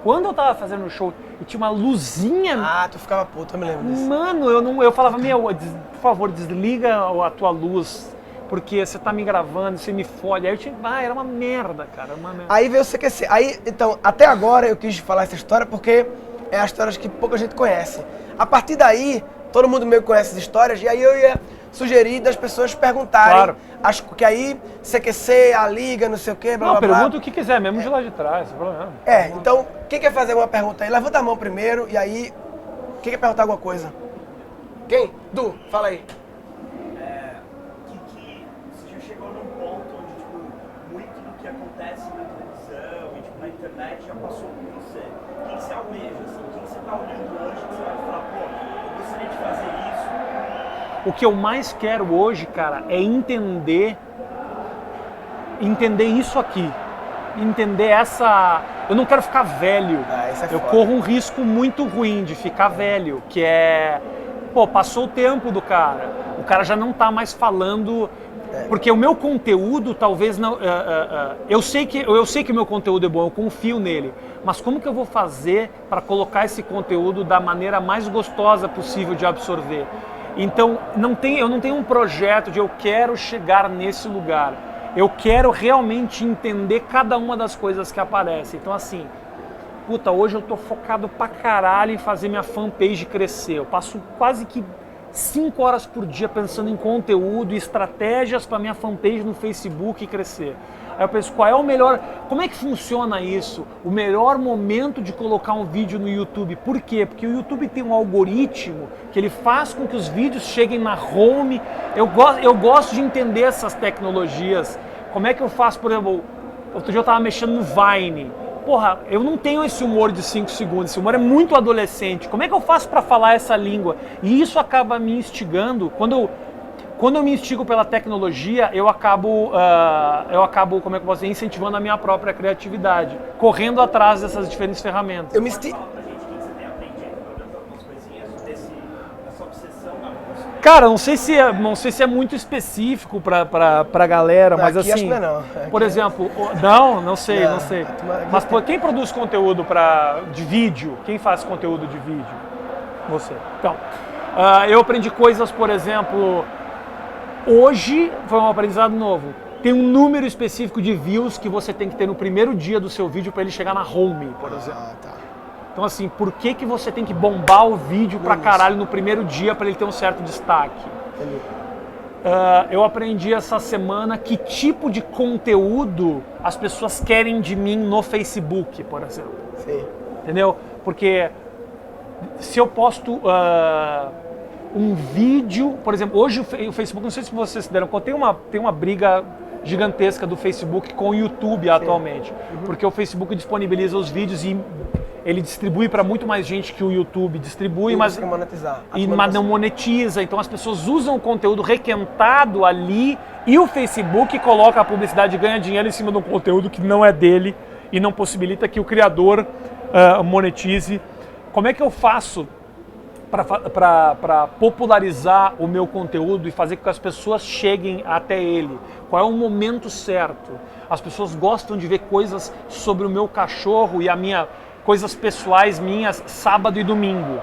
Quando eu tava fazendo o show e tinha uma luzinha... Ah, tu ficava puto, eu me lembro disso. Mano, eu falava, por favor, desliga a tua luz, porque você tá me gravando, você me fode. Aí eu tinha... era uma merda, cara, uma merda. Aí veio o CQC. Aí, então, até agora eu quis falar essa história porque é a história que pouca gente conhece. A partir daí, todo mundo meio que conhece as histórias, e aí eu ia sugerir das pessoas perguntarem. Claro. Acho que aí, CQC, a liga, não sei o quê, blá, blá, blá. Pergunta o que quiser, mesmo de lá de trás, sem problema. Então, quem quer fazer alguma pergunta aí? Levanta a mão primeiro, e aí, quem quer perguntar alguma coisa? Quem? Du, fala aí. Você já chegou num ponto onde, tipo, muito do que acontece na televisão e, tipo, na internet já passou por você. O que você almeja, assim? O que você tá olhando hoje que você vai falar, pô, eu gostaria de fazer isso? O que eu mais quero hoje, cara, é entender isso aqui. Entender essa... Eu não quero ficar velho. Isso é Eu foda. corro um risco muito ruim de ficar velho, que é... passou o tempo do cara. O cara já não tá mais falando... Porque o meu conteúdo talvez não... eu sei que o meu conteúdo é bom, eu confio nele. Mas como que eu vou fazer para colocar esse conteúdo da maneira mais gostosa possível de absorver? Então, eu não tenho um projeto de eu quero chegar nesse lugar. Eu quero realmente entender cada uma das coisas que aparecem. Então, assim, hoje eu tô focado pra caralho em fazer minha fanpage crescer. Eu passo quase que 5 horas por dia pensando em conteúdo e estratégias para minha fanpage no Facebook crescer. Aí eu penso, qual é o melhor... Como é que funciona isso? O melhor momento de colocar um vídeo no YouTube. Por quê? Porque o YouTube tem um algoritmo que ele faz com que os vídeos cheguem na home. Eu gosto de entender essas tecnologias. Como é que eu faço, por exemplo, outro dia eu estava mexendo no Vine. Porra, eu não tenho esse humor de 5 segundos, esse humor é muito adolescente. Como é que eu faço para falar essa língua? E isso acaba me instigando. Quando eu me instigo pela tecnologia, eu acabo, como é que eu posso dizer, incentivando a minha própria criatividade, correndo atrás dessas diferentes ferramentas. Eu me esti... Cara, não sei se é muito específico pra galera, mas aqui assim, acho que não. por exemplo, não sei. Mas quem produz conteúdo de vídeo? Quem faz conteúdo de vídeo? Você. Então, eu aprendi coisas, por exemplo, hoje foi um aprendizado novo. Tem um número específico de views que você tem que ter no primeiro dia do seu vídeo para ele chegar na home, por exemplo. Tá. Então assim, por que você tem que bombar o vídeo pra caralho no primeiro dia para ele ter um certo destaque? Entendi. Eu aprendi essa semana que tipo de conteúdo as pessoas querem de mim no Facebook, por exemplo. Sim. Entendeu? Porque se eu posto um vídeo, por exemplo, hoje o Facebook, não sei se vocês se deram conta, tem uma briga gigantesca do Facebook com o YouTube atualmente. Porque o Facebook disponibiliza os vídeos e ele distribui para muito mais gente que o YouTube distribui, mas não monetiza. Então as pessoas usam o conteúdo requentado ali e o Facebook coloca a publicidade e ganha dinheiro em cima de um conteúdo que não é dele e não possibilita que o criador monetize. Como é que eu faço para popularizar o meu conteúdo e fazer com que as pessoas cheguem até ele? Qual é o momento certo? As pessoas gostam de ver coisas sobre o meu cachorro e coisas pessoais minhas sábado e domingo.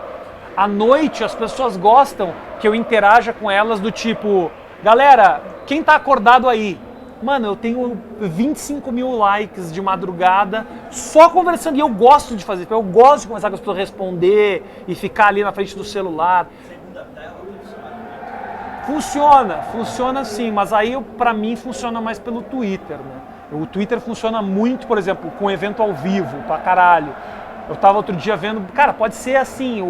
À noite as pessoas gostam que eu interaja com elas do tipo, galera, quem tá acordado aí? Mano, eu tenho 25 mil likes de madrugada só conversando e eu gosto de fazer isso. Eu gosto de conversar com as pessoas, responder e ficar ali na frente do celular. Segunda tela, Funciona sim, mas aí pra mim funciona mais pelo Twitter, né? O Twitter funciona muito, por exemplo, com evento ao vivo, pra caralho. Eu tava outro dia vendo, cara, pode ser assim,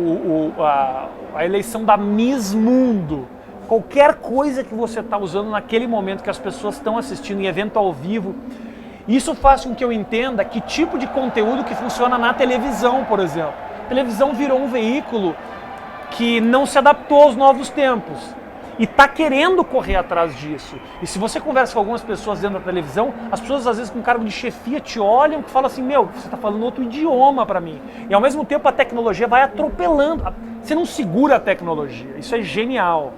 a eleição da Miss Mundo. Qualquer coisa que você tá usando naquele momento que as pessoas estão assistindo em evento ao vivo, isso faz com que eu entenda que tipo de conteúdo que funciona na televisão, por exemplo. A televisão virou um veículo que não se adaptou aos novos tempos e está querendo correr atrás disso. E se você conversa com algumas pessoas dentro da televisão, as pessoas às vezes com cargo de chefia te olham e falam assim, meu, você está falando outro idioma para mim. E ao mesmo tempo a tecnologia vai atropelando. Você não segura a tecnologia. Isso é genial.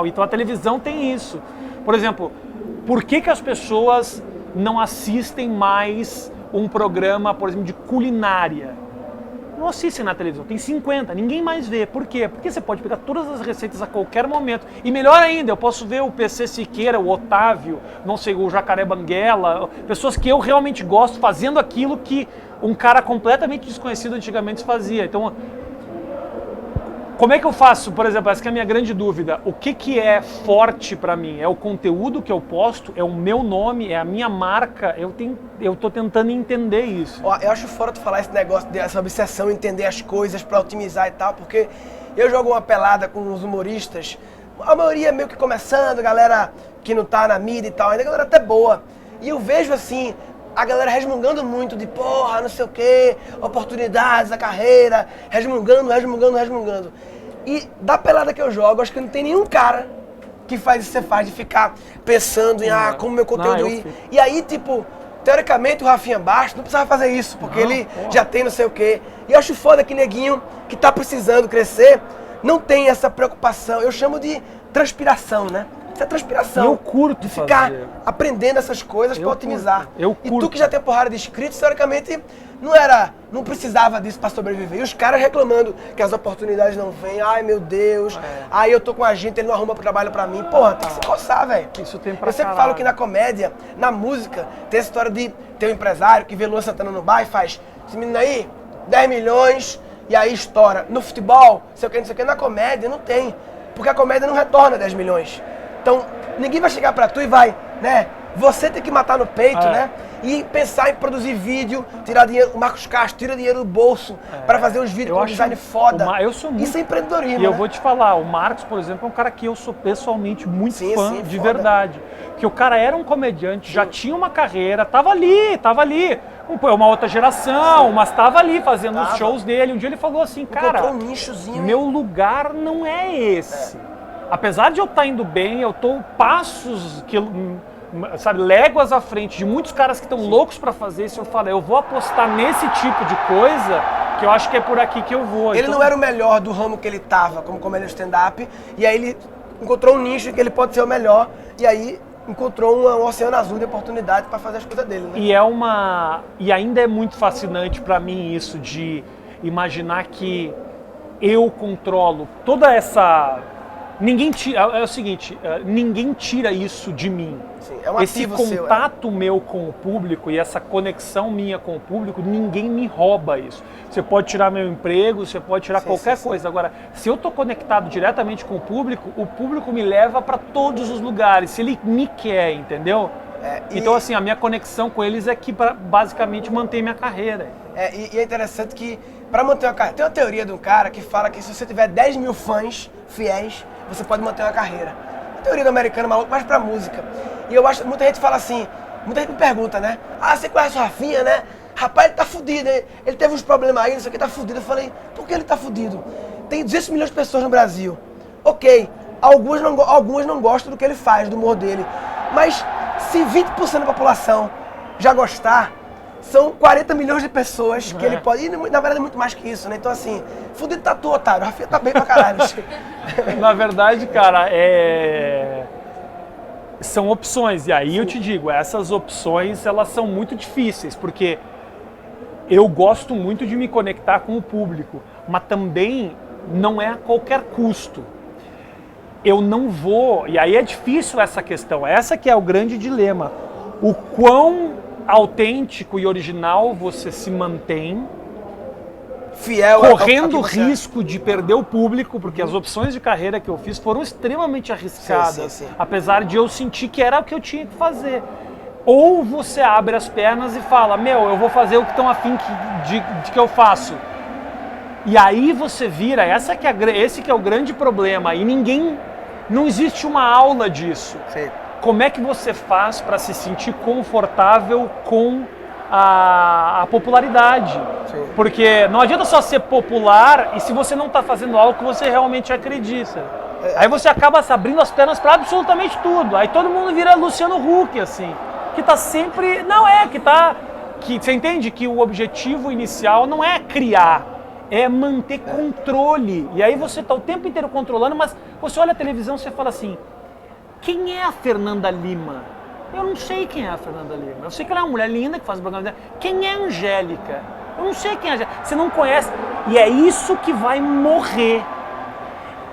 Então a televisão tem isso. Por exemplo, por que as pessoas não assistem mais um programa, por exemplo, de culinária? Não assistem na televisão, tem 50, ninguém mais vê. Por quê? Porque você pode pegar todas as receitas a qualquer momento. E melhor ainda, eu posso ver o PC Siqueira, o Otávio, não sei, o Jacaré Banguela, pessoas que eu realmente gosto fazendo aquilo que um cara completamente desconhecido antigamente fazia. Então, como é que eu faço, por exemplo, essa que é a minha grande dúvida, o que é forte pra mim? É o conteúdo que eu posto? É o meu nome? É a minha marca? Eu tô tentando entender isso. Ó, eu acho fora tu falar esse negócio, dessa obsessão, entender as coisas pra otimizar e tal, porque eu jogo uma pelada com os humoristas, a maioria meio que começando, galera que não tá na mídia e tal, ainda a galera até boa. E eu vejo assim, a galera resmungando muito de porra, não sei o quê, oportunidades, a carreira, resmungando. E da pelada que eu jogo, acho que não tem nenhum cara que faz isso que você faz, de ficar pensando em, como meu conteúdo ir. E aí, tipo, teoricamente o Rafinha Bastos não precisava fazer isso, porque ele já tem não sei o quê. E eu acho foda que neguinho que tá precisando crescer, não tem essa preocupação. Eu chamo de transpiração, né? Isso é transpiração. Eu curto de ficar fazer. aprendendo essas coisas pra otimizar. Eu curto. E tu que já tem porrada de inscritos, teoricamente, não precisava disso pra sobreviver. E os caras reclamando que as oportunidades não vêm. Ai, meu Deus. Aí eu tô com a gente, ele não arruma trabalho pra mim. Porra, tem que se coçar, velho. Isso tem pra Eu sempre caralho. falo que na comédia, na música, tem essa história de ter um empresário que vê Luan Santana no bar e faz, esse menino aí, 10 milhões, e aí estoura. No futebol, sei o que, na comédia não tem. Porque a comédia não retorna 10 milhões. Então, ninguém vai chegar pra tu e vai, né? Você tem que matar no peito, né? E pensar em produzir vídeo, tirar dinheiro. O Marcos Castro tira dinheiro do bolso pra fazer uns vídeos com um design foda. Eu sou muito... Isso é empreendedorismo, E eu né? vou te falar, o Marcos, por exemplo, é um cara que eu sou pessoalmente muito fã, de foda. verdade. Que o cara era um comediante, já tinha uma carreira, tava ali. Uma outra geração, mas tava ali fazendo os shows dele. Um dia ele falou assim, cara, Encontrou um nichozinho. meu lugar não é esse. Apesar de eu estar indo bem, eu tô passos, léguas à frente de muitos caras que estão loucos pra fazer isso. Eu falei, eu vou apostar nesse tipo de coisa, que eu acho que é por aqui que eu vou. Ele não era o melhor do ramo que ele tava, como comediante stand-up, e aí ele encontrou um nicho que ele pode ser o melhor, e aí encontrou um oceano azul de oportunidade pra fazer as coisas dele, né? E ainda é muito fascinante pra mim isso de imaginar que eu controlo toda essa... Ninguém tira, é o seguinte, ninguém tira isso de mim. Sim, é um Esse ativo seu, contato meu com o público e essa conexão minha com o público, ninguém me rouba isso. Você pode tirar meu emprego, você pode tirar qualquer coisa. Agora, se eu estou conectado diretamente com o público me leva para todos os lugares, se ele me quer, entendeu? Então, assim, a minha conexão com eles é que basicamente mantém minha carreira. E é interessante que, para manter uma carreira, tem uma teoria de um cara que fala que se você tiver 10 mil fãs fiéis, você pode manter uma carreira. A teoria do americano maluco, mas pra música. E eu acho, muita gente fala assim, muita gente me pergunta, né? Ah, você conhece o Rafinha, né? Rapaz, ele tá fudido, hein? Ele teve uns problemas aí, não sei o que, tá fudido. Eu falei, por que ele tá fudido? Tem 200 milhões de pessoas no Brasil. Ok, algumas não gostam do que ele faz, do humor dele. Mas se 20% da população já gostar, são 40 milhões de pessoas que ele pode... E na verdade é muito mais que isso, né? Então assim, fudido tá tu, otário. O Rafinha tá bem pra caralho. Na verdade, cara, são opções. E aí eu te digo, essas opções, elas são muito difíceis, porque eu gosto muito de me conectar com o público, mas também não é a qualquer custo. Eu não vou... E aí é difícil essa questão. Essa que é o grande dilema. O quão autêntico e original você se mantém fiel correndo ao que você é. risco de perder o público, porque as opções de carreira que eu fiz foram extremamente arriscadas, Sim. apesar de eu sentir que era o que eu tinha que fazer. Ou você abre as pernas e fala, meu, eu vou fazer o que estão afim de que eu faço. E aí você vira, esse que é o grande problema, e não existe uma aula disso. Sim. Como é que você faz para se sentir confortável com a popularidade? Sim. Porque não adianta só ser popular e se você não está fazendo algo que você realmente acredita. Aí você acaba abrindo as pernas para absolutamente tudo. Aí todo mundo vira Luciano Huck, assim, que tá sempre... que você entende que o objetivo inicial não é criar, é manter controle. E aí você tá o tempo inteiro controlando, mas você olha a televisão e você fala assim, quem é a Fernanda Lima? Eu não sei quem é a Fernanda Lima. Eu sei que ela é uma mulher linda que faz o programa dela. Quem é a Angélica? Eu não sei quem é a Angélica. Você não conhece. E é isso que vai morrer.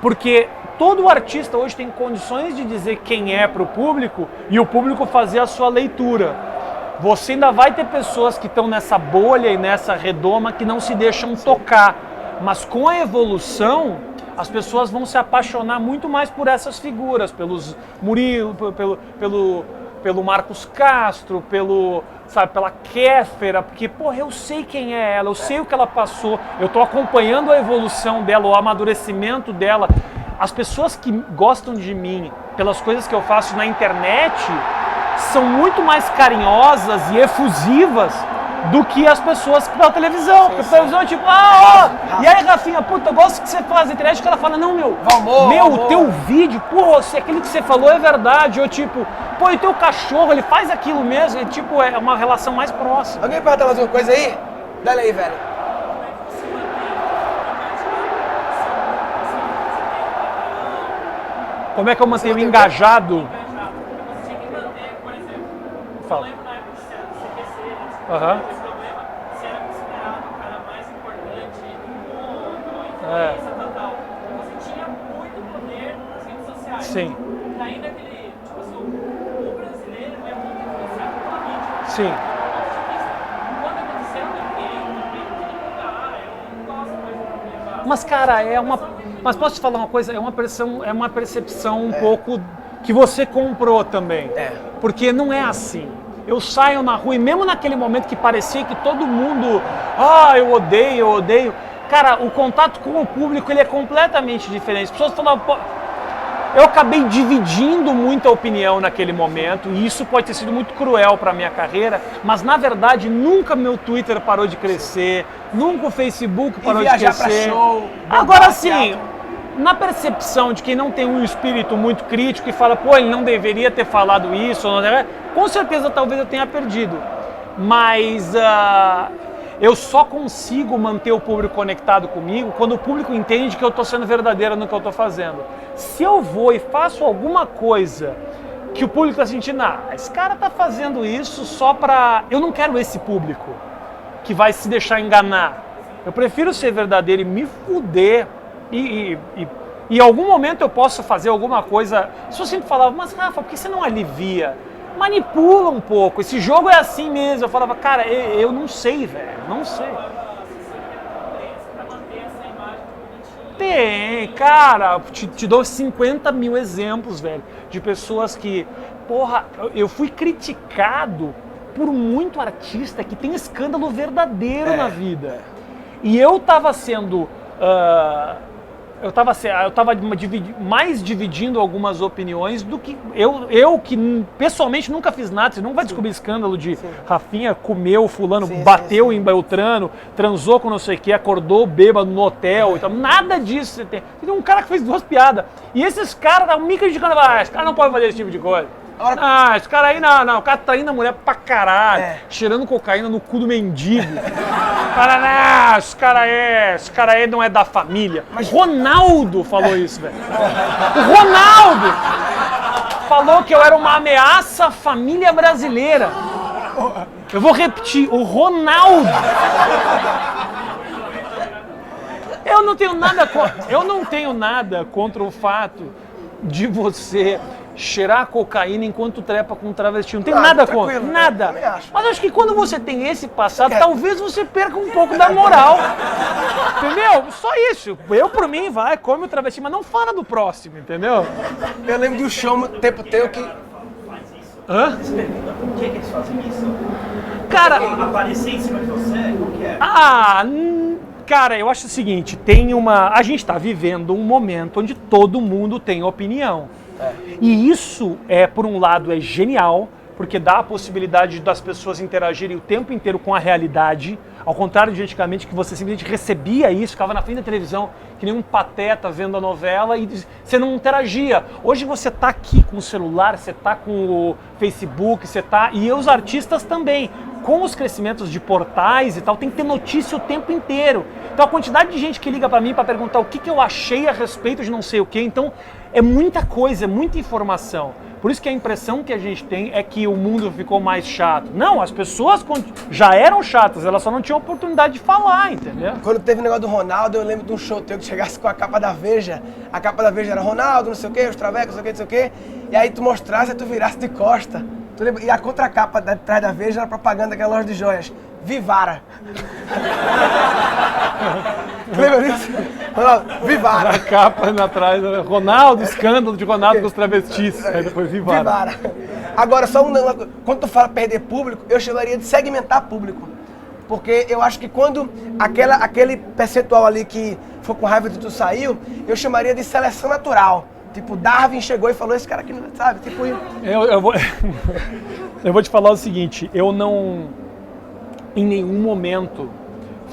Porque todo artista hoje tem condições de dizer quem é para o público e o público fazer a sua leitura. Você ainda vai ter pessoas que estão nessa bolha e nessa redoma que não se deixam tocar. Mas com a evolução, as pessoas vão se apaixonar muito mais por essas figuras, pelos Murilo, pelo Marcos Castro, pela Kéfera, porque, porra, eu sei quem é ela, eu sei o que ela passou, eu estou acompanhando a evolução dela, o amadurecimento dela. As pessoas que gostam de mim pelas coisas que eu faço na internet são muito mais carinhosas e efusivas do que as pessoas pela televisão. Porque a televisão é tipo, e aí, Rafinha, puta, eu gosto que você faz na internet, que ela fala, não, meu, o teu vídeo, pô, aquilo que você falou é verdade, ou tipo, pô, e o teu cachorro, ele faz aquilo mesmo, e tipo, é uma relação mais próxima. Alguém pergunta mais uma coisa aí? Dá aí, velho. Como é que eu mantenho engajado? Fala. Aham. Você era considerado o cara mais importante do mundo, tal. Você tinha muito poder nas redes sociais. Sim. Daí daquele, tipo assim, o brasileiro é muito influenciado pela mídia. Sim. Quando aconteceu, ninguém eu não gosto mais de levar. Mas, cara, mas posso te falar uma coisa? É uma percepção um pouco que você comprou também. Porque não é assim. Eu saio na rua e mesmo naquele momento que parecia que todo mundo, eu odeio. Cara, o contato com o público ele é completamente diferente. As pessoas falavam, eu acabei dividindo muita opinião naquele momento e isso pode ter sido muito cruel para a minha carreira, mas na verdade nunca meu Twitter parou de crescer, nunca o Facebook parou de crescer. Show, agora sim, na percepção de quem não tem um espírito muito crítico e fala, pô, ele não deveria ter falado isso, com certeza talvez eu tenha perdido, mas eu só consigo manter o público conectado comigo quando o público entende que eu estou sendo verdadeiro no que eu estou fazendo. Se eu vou e faço alguma coisa que o público está sentindo, esse cara está fazendo isso só para... Eu não quero esse público que vai se deixar enganar. Eu prefiro ser verdadeiro e me fuder e em algum momento eu posso fazer alguma coisa. Se eu sempre falava, mas Rafa, por que você não alivia? Manipula um pouco, esse jogo é assim mesmo. Eu falava, cara, eu não sei, velho, não sei. Tem, cara, te dou 50 mil exemplos, velho, de pessoas que, porra, eu fui criticado por muito artista que tem escândalo verdadeiro na vida. E eu tava sendo... eu tava mais dividindo algumas opiniões do que eu que pessoalmente nunca fiz nada. Você não vai descobrir escândalo de Rafinha comeu fulano, bateu em Beltrano, transou com não sei o que, acordou bêbado no hotel e tal. Nada disso você tem. Tem um cara que fez 2 piadas. E esses caras estavam me criticando, esse cara não pode fazer esse tipo de coisa. Esse cara aí não, o cara traindo a mulher pra caralho, cheirando cocaína no cu do mendigo. Fala, esse cara aí não é da família. Mas o Ronaldo falou isso, velho. O Ronaldo falou que eu era uma ameaça à família brasileira. Eu vou repetir, o Ronaldo. Eu não tenho nada contra o fato de você cheirar cocaína enquanto trepa com um travesti. Não tem Ah, nada tranquilo, contra, né? nada. Também acho. Mas acho que quando você tem esse passado, talvez você perca um pouco da moral. Entendeu? Só isso. Eu, por mim, vai, come o travesti, mas não fala do próximo, entendeu? Eu lembro de um show muito tempo teu que... Hã? Você pergunta por que eles fazem isso? Cara, Aparecer em cima de você? Qual que é? cara, eu acho o seguinte, a gente tá vivendo um momento onde todo mundo tem opinião. E isso, por um lado, é genial, porque dá a possibilidade das pessoas interagirem o tempo inteiro com a realidade, ao contrário de antigamente que você simplesmente recebia isso, ficava na frente da televisão, que nem um pateta vendo a novela e você não interagia. Hoje você tá aqui com o celular, você tá com o Facebook, e os artistas também. Com os crescimentos de portais e tal, tem que ter notícia o tempo inteiro. Então a quantidade de gente que liga pra mim pra perguntar o que eu achei a respeito de não sei o que, então é muita coisa, é muita informação. Por isso que a impressão que a gente tem é que o mundo ficou mais chato. Não, as pessoas já eram chatas, elas só não tinham oportunidade de falar, entendeu? Quando teve o negócio do Ronaldo, eu lembro de um show teu que chegasse com a capa da Veja. A capa da Veja era Ronaldo, não sei o quê, os travecos, não sei o quê, não sei o quê. E aí tu mostrasse e tu virasse de costa. Tu lembra? E a contracapa atrás da Veja era propaganda daquela loja de joias. Vivara. Tu lembra disso? Ronaldo, Vivara. A capa atrás, Ronaldo, escândalo de Ronaldo com os travestis. Aí depois Vivara. Vivara. Agora, quando tu fala perder público, eu chamaria de segmentar público. Porque eu acho que quando aquele percentual ali que foi com raiva de tu saiu, eu chamaria de seleção natural. Tipo, Darwin chegou e falou, esse cara aqui não sabe, tipo... Eu vou te falar o seguinte, eu não... Em nenhum momento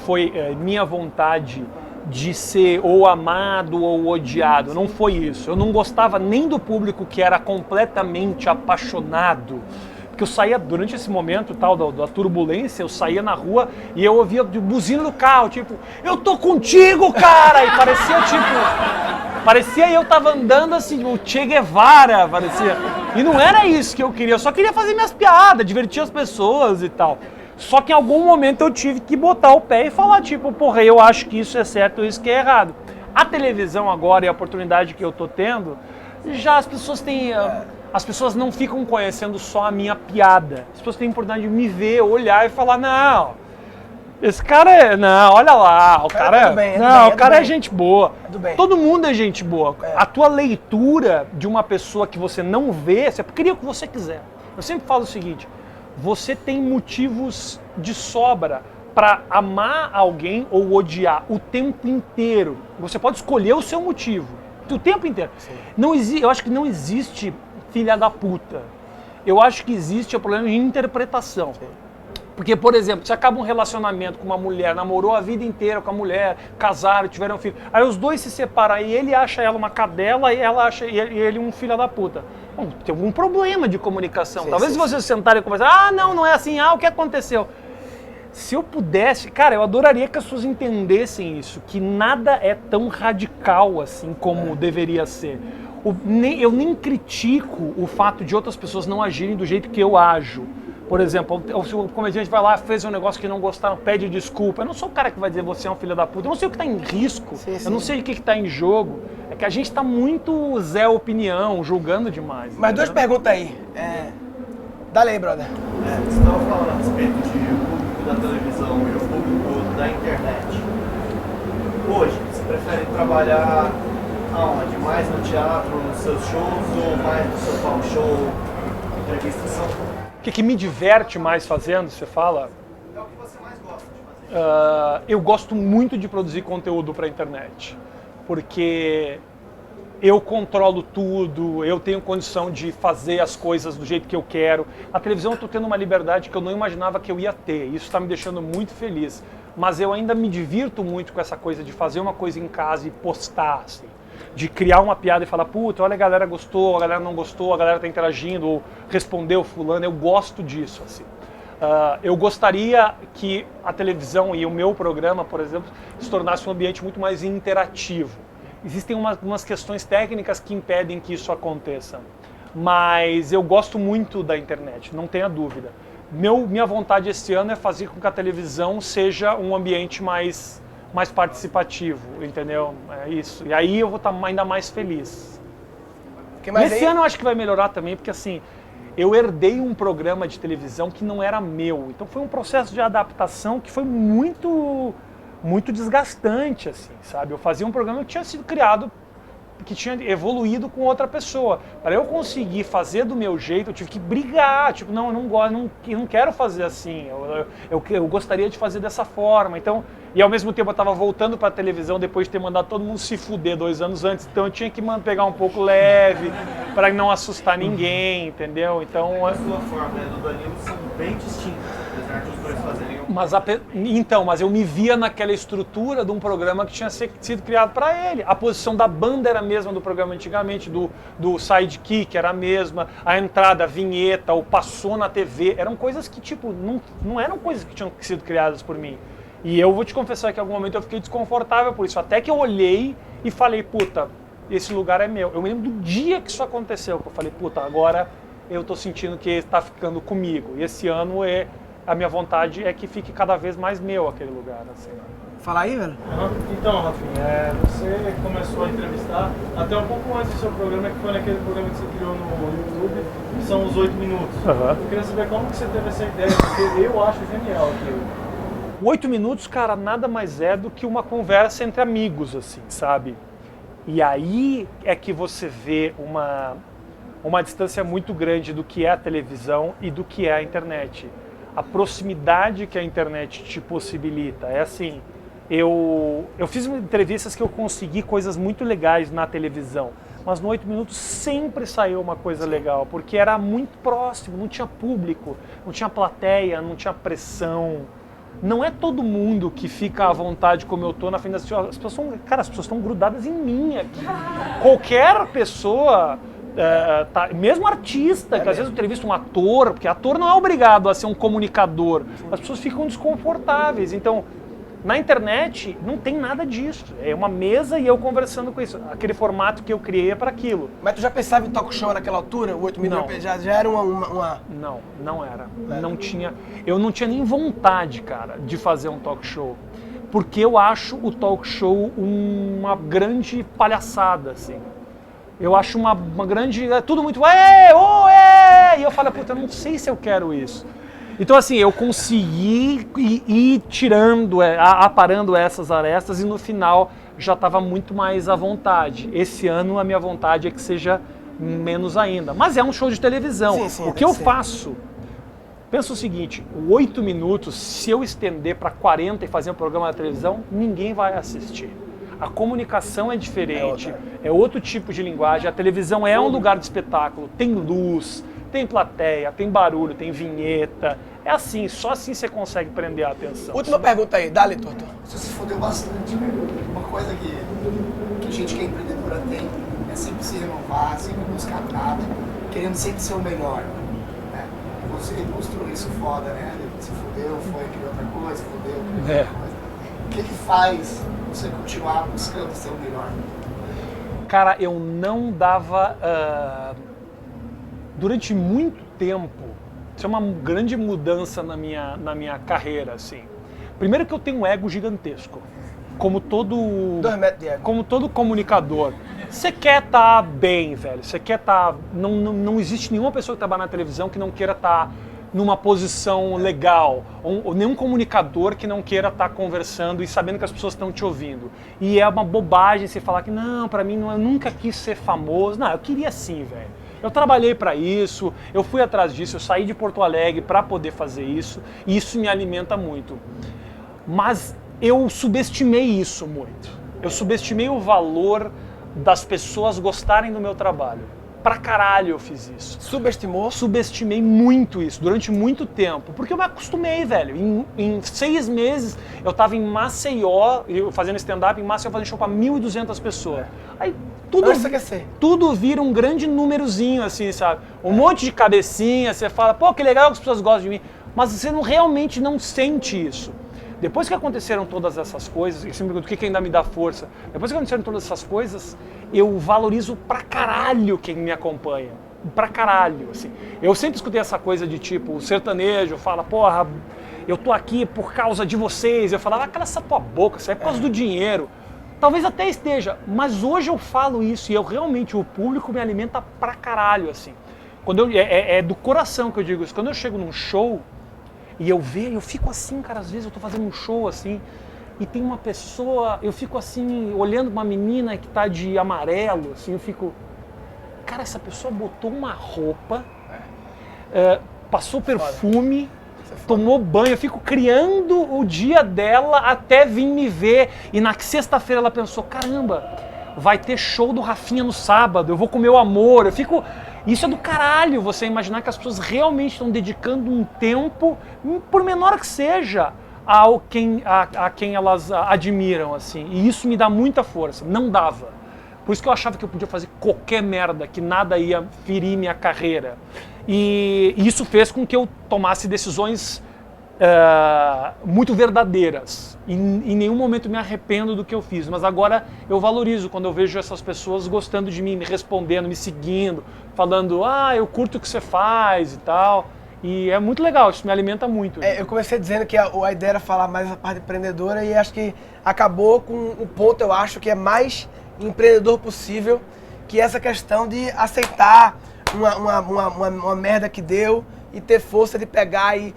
foi minha vontade de ser ou amado ou odiado, não foi isso. Eu não gostava nem do público que era completamente apaixonado. Porque eu saía, durante esse momento tal da turbulência, eu saía na rua e eu ouvia buzina do carro, tipo, eu tô contigo, cara! E parecia eu tava andando assim, o Che Guevara, parecia. E não era isso que eu queria, eu só queria fazer minhas piadas, divertir as pessoas e tal. Só que em algum momento eu tive que botar o pé e falar, tipo, porra, eu acho que isso é certo, isso que é errado. A televisão agora e a oportunidade que eu tô tendo, já as pessoas têm... As pessoas não ficam conhecendo só a minha piada. As pessoas têm a oportunidade de me ver, olhar e falar, não, esse cara é... Não, olha lá, o cara é gente boa. Todo mundo é gente boa. A tua leitura de uma pessoa que você não vê, você cria o que você quiser. Eu sempre falo o seguinte, você tem motivos de sobra para amar alguém ou odiar o tempo inteiro. Você pode escolher o seu motivo, o tempo inteiro. Eu acho que não existe filha da puta. Eu acho que existe o problema de interpretação. Porque, por exemplo, se acaba um relacionamento com uma mulher, namorou a vida inteira com a mulher, casaram, tiveram um filho, aí os dois se separam e ele acha ela uma cadela e ela acha ele um filho da puta. Bom, tem algum problema de comunicação. Talvez se vocês sentarem e conversarem, não é assim, o que aconteceu? Se eu pudesse, cara, eu adoraria que as pessoas entendessem isso, que nada é tão radical assim como deveria ser. Eu nem critico o fato de outras pessoas não agirem do jeito que eu ajo. Por exemplo, se o comediante vai lá, fez um negócio que não gostaram, pede desculpa. Eu não sou o cara que vai dizer você é um filho da puta. Eu não sei o que está em risco, eu não sei o que está em jogo. É que a gente está muito Zé Opinião, julgando demais. Mas duas perguntas aí. Dá aí, brother. Você estava falando a respeito de público da televisão e o público da internet. Hoje, você prefere trabalhar aonde? Mais no teatro, nos seus shows ou mais no seu talk show, entrevistas? O que me diverte mais fazendo, você fala? É o que você mais gosta de fazer? Eu gosto muito de produzir conteúdo para a internet, porque eu controlo tudo, eu tenho condição de fazer as coisas do jeito que eu quero. A televisão eu estou tendo uma liberdade que eu não imaginava que eu ia ter, isso está me deixando muito feliz. Mas eu ainda me divirto muito com essa coisa de fazer uma coisa em casa e postar, assim. De criar uma piada e falar, puta, olha, a galera gostou, a galera não gostou, a galera tá interagindo, ou respondeu fulano, eu gosto disso, assim. Eu gostaria que a televisão e o meu programa, por exemplo, se tornasse um ambiente muito mais interativo. Existem umas questões técnicas que impedem que isso aconteça, mas eu gosto muito da internet, não tenha dúvida. Minha vontade esse ano é fazer com que a televisão seja um ambiente mais participativo, entendeu? É isso. E aí eu vou estar ainda mais feliz. Mas Esse ano eu acho que vai melhorar também, porque assim, eu herdei um programa de televisão que não era meu. Então foi um processo de adaptação que foi muito desgastante, assim, sabe? Eu fazia um programa que tinha sido criado, que tinha evoluído com outra pessoa. Para eu conseguir fazer do meu jeito, eu tive que brigar, tipo, não, eu não gosto, não quero fazer assim, eu gostaria de fazer dessa forma. Então, e ao mesmo tempo eu estava voltando para a televisão depois de ter mandado todo mundo se fuder 2 anos antes, então eu tinha que pegar um pouco leve, para não assustar ninguém, entendeu? Então... A sua forma e a do Danilo são bem distintas, apesar de os dois fazerem um... Mas eu me via naquela estrutura de um programa que tinha sido criado para ele. A posição da banda era a mesma do programa antigamente, do sidekick era a mesma, a entrada, a vinheta, o passou na TV, eram coisas que tipo, não eram coisas que tinham sido criadas por mim. E eu vou te confessar que em algum momento eu fiquei desconfortável por isso, até que eu olhei e falei, puta, esse lugar é meu. Eu me lembro do dia que isso aconteceu, que eu falei, puta, agora eu tô sentindo que está ficando comigo. E esse ano a minha vontade é que fique cada vez mais meu aquele lugar, assim. Fala aí, velho. Então, Rafinha, você começou a entrevistar até um pouco antes do seu programa, que foi naquele programa que você criou no YouTube, que são os 8 minutos. Eu queria saber como que você teve essa ideia, porque eu acho genial aquilo. 8 minutos, cara, nada mais é do que uma conversa entre amigos, assim, sabe? E aí é que você vê uma distância muito grande do que é a televisão e do que é a internet. A proximidade que a internet te possibilita. É assim, eu fiz entrevistas que eu consegui coisas muito legais na televisão, mas no 8 minutos sempre saiu uma coisa legal, porque era muito próximo, não tinha público, não tinha plateia, não tinha pressão. Não é todo mundo que fica à vontade como eu tô na frente das pessoas. As pessoas estão grudadas em mim aqui. Qualquer pessoa, mesmo artista, que às vezes eu entrevisto um ator, porque ator não é obrigado a ser um comunicador. As pessoas ficam desconfortáveis. Então, na internet não tem nada disso. É uma mesa e eu conversando com isso. Aquele formato que eu criei é para aquilo. Mas tu já pensava em talk show naquela altura? O 8 minutos já era uma... Não era. Não tinha. Eu não tinha nem vontade, cara, de fazer um talk show. Porque eu acho o talk show uma grande palhaçada, assim. Eu acho uma grande... É tudo muito... E eu falo, puta, eu não sei se eu quero isso. Então, assim, eu consegui ir tirando, aparando essas arestas e no final já estava muito mais à vontade. Esse ano a minha vontade é que seja menos ainda. Mas é um show de televisão. Sim, o que eu faço? Pensa o seguinte, 8 minutos, se eu estender para 40 e fazer um programa na televisão, ninguém vai assistir. A comunicação é diferente, é outro tipo de linguagem. A televisão é um lugar de espetáculo, tem luz, tem plateia, tem barulho, tem vinheta. É assim, só assim você consegue prender a atenção. Última pergunta aí, dá-lhe, Torto. Você se fodeu bastante, velho. Uma coisa que a gente que é empreendedora tem é sempre se renovar, sempre buscar nada, querendo sempre ser o melhor. Né? Você mostrou isso foda, né? Se fodeu, foi, criou outra coisa, fodeu, criou outra coisa. O que faz você continuar buscando ser o melhor? Cara, eu não dava... Durante muito tempo, isso é uma grande mudança na minha carreira, assim. Primeiro que eu tenho um ego gigantesco, como todo comunicador. Você quer estar bem, velho, você quer estar... Não existe nenhuma pessoa que trabalha na televisão que não queira estar numa posição legal, ou nenhum comunicador que não queira estar conversando e sabendo que as pessoas estão te ouvindo. E é uma bobagem você falar que não, pra mim, eu nunca quis ser famoso. Não, eu queria sim, velho. Eu trabalhei para isso, eu fui atrás disso, eu saí de Porto Alegre para poder fazer isso, e isso me alimenta muito. Mas eu subestimei isso muito. Eu subestimei o valor das pessoas gostarem do meu trabalho. Pra caralho eu fiz isso. Subestimou? Subestimei muito isso, durante muito tempo. Porque eu me acostumei, velho. Em 6 meses, eu tava em Maceió, fazendo stand-up, em Maceió fazendo show pra 1.200 pessoas. Aí tudo vira um grande númerozinho, assim, sabe? Um monte de cabecinha, você fala, pô, que legal que as pessoas gostam de mim. Mas você realmente não sente isso. Depois que aconteceram todas essas coisas, e você me pergunta o que ainda me dá força, depois que aconteceram todas essas coisas, eu valorizo pra caralho quem me acompanha. Pra caralho, assim. Eu sempre escutei essa coisa de tipo, o sertanejo fala, porra, eu tô aqui por causa de vocês. Eu falava, cala essa tua boca, isso é por causa do dinheiro. Talvez até esteja, mas hoje eu falo isso e eu realmente, o público me alimenta pra caralho, assim. É do coração que eu digo isso. Quando eu chego num show e eu vejo, eu fico assim, cara, às vezes eu tô fazendo um show assim e tem uma pessoa, eu fico assim, olhando uma menina que tá de amarelo, assim, eu fico, cara, essa pessoa botou uma roupa, passou perfume, tomou banho, eu fico criando o dia dela até vir me ver. E na sexta-feira ela pensou, caramba, vai ter show do Rafinha no sábado, eu vou comer o amor. Eu fico... Isso é do caralho, você imaginar que as pessoas realmente estão dedicando um tempo, por menor que seja, a quem elas admiram, assim. E isso me dá muita força, não dava. Por isso que eu achava que eu podia fazer qualquer merda, que nada ia ferir minha carreira. E isso fez com que eu tomasse decisões muito verdadeiras. Em nenhum momento me arrependo do que eu fiz, mas agora eu valorizo quando eu vejo essas pessoas gostando de mim, me respondendo, me seguindo, falando, eu curto o que você faz e tal. E é muito legal, isso me alimenta muito. Eu comecei dizendo que a ideia era falar mais essa parte empreendedora e acho que acabou com o ponto, eu acho, que é mais empreendedor possível, que é essa questão de aceitar uma merda que deu e ter força de pegar e...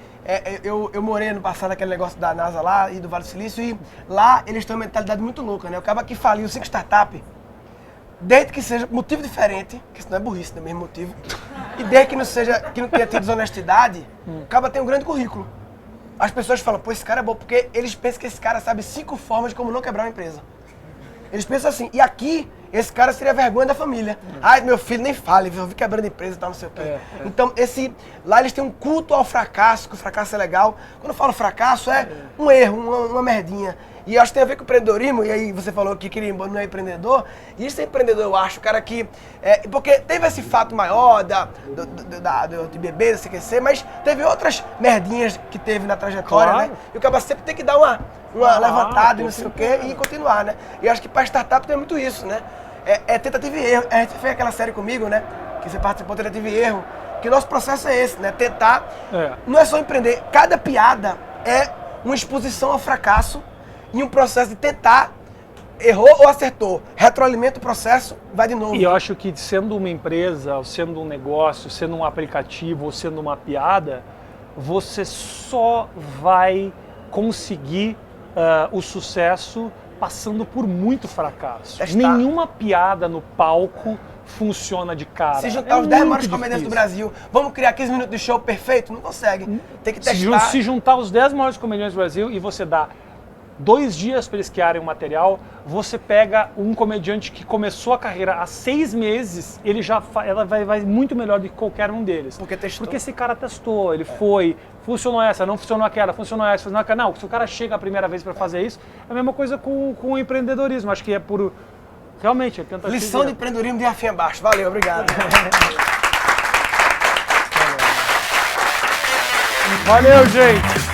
Eu morei no passado naquele negócio da NASA lá e do Vale do Silício e lá eles têm uma mentalidade muito louca, né? O cara que faliu 5 startups, desde que seja motivo diferente, que isso não é burrice, não é o mesmo motivo, e desde que não tenha tido desonestidade, o cara tem um grande currículo. As pessoas falam, pô, esse cara é bom, porque eles pensam que esse cara sabe 5 formas de como não quebrar uma empresa. Eles pensam assim, e aqui, esse cara seria vergonha da família. Ai, meu filho, nem fale, eu vi quebrando empresa e tal, não sei o quê. Então, lá eles têm um culto ao fracasso, que o fracasso é legal. Quando eu falo fracasso, é um erro, uma merdinha. E acho que tem a ver com o empreendedorismo, e aí você falou que não é empreendedor. E isso é empreendedor, eu acho, o cara que... porque teve esse fato maior de bebê, da CQC, mas teve outras merdinhas que teve na trajetória, claro, né? E o cara sempre tem que dar uma levantada e não sei o quê, e continuar, né? E acho que para startup tem muito isso, né? Tentativa e erro. A gente fez aquela série comigo, né? Que você participou, tentativa e erro. Que o nosso processo é esse, né? Tentar... Não é só empreender. Cada piada é uma exposição ao fracasso e um processo de tentar, errou ou acertou, retroalimenta o processo, vai de novo. E eu acho que sendo uma empresa, ou sendo um negócio, sendo um aplicativo, ou sendo uma piada, você só vai conseguir o sucesso passando por muito fracasso. Nenhuma piada no palco funciona de cara. Se juntar os 10 maiores comediantes do Brasil, vamos criar 15 minutos de show perfeito? Não consegue. Tem que testar. Se juntar os 10 maiores comediantes do Brasil e você dá 2 dias para eles criarem um material, você pega um comediante que começou a carreira há 6 meses, ela vai muito melhor do que qualquer um deles. Porque testou. Porque esse cara testou, ele foi, funcionou essa, não funcionou aquela, funcionou essa, funcionou aquela. Não, se o cara chega a primeira vez para fazer isso, é a mesma coisa com o empreendedorismo. Acho que é por... Realmente, é tentativa. Lição de empreendedorismo de Rafinha Bastos. Valeu, obrigado. Valeu, gente!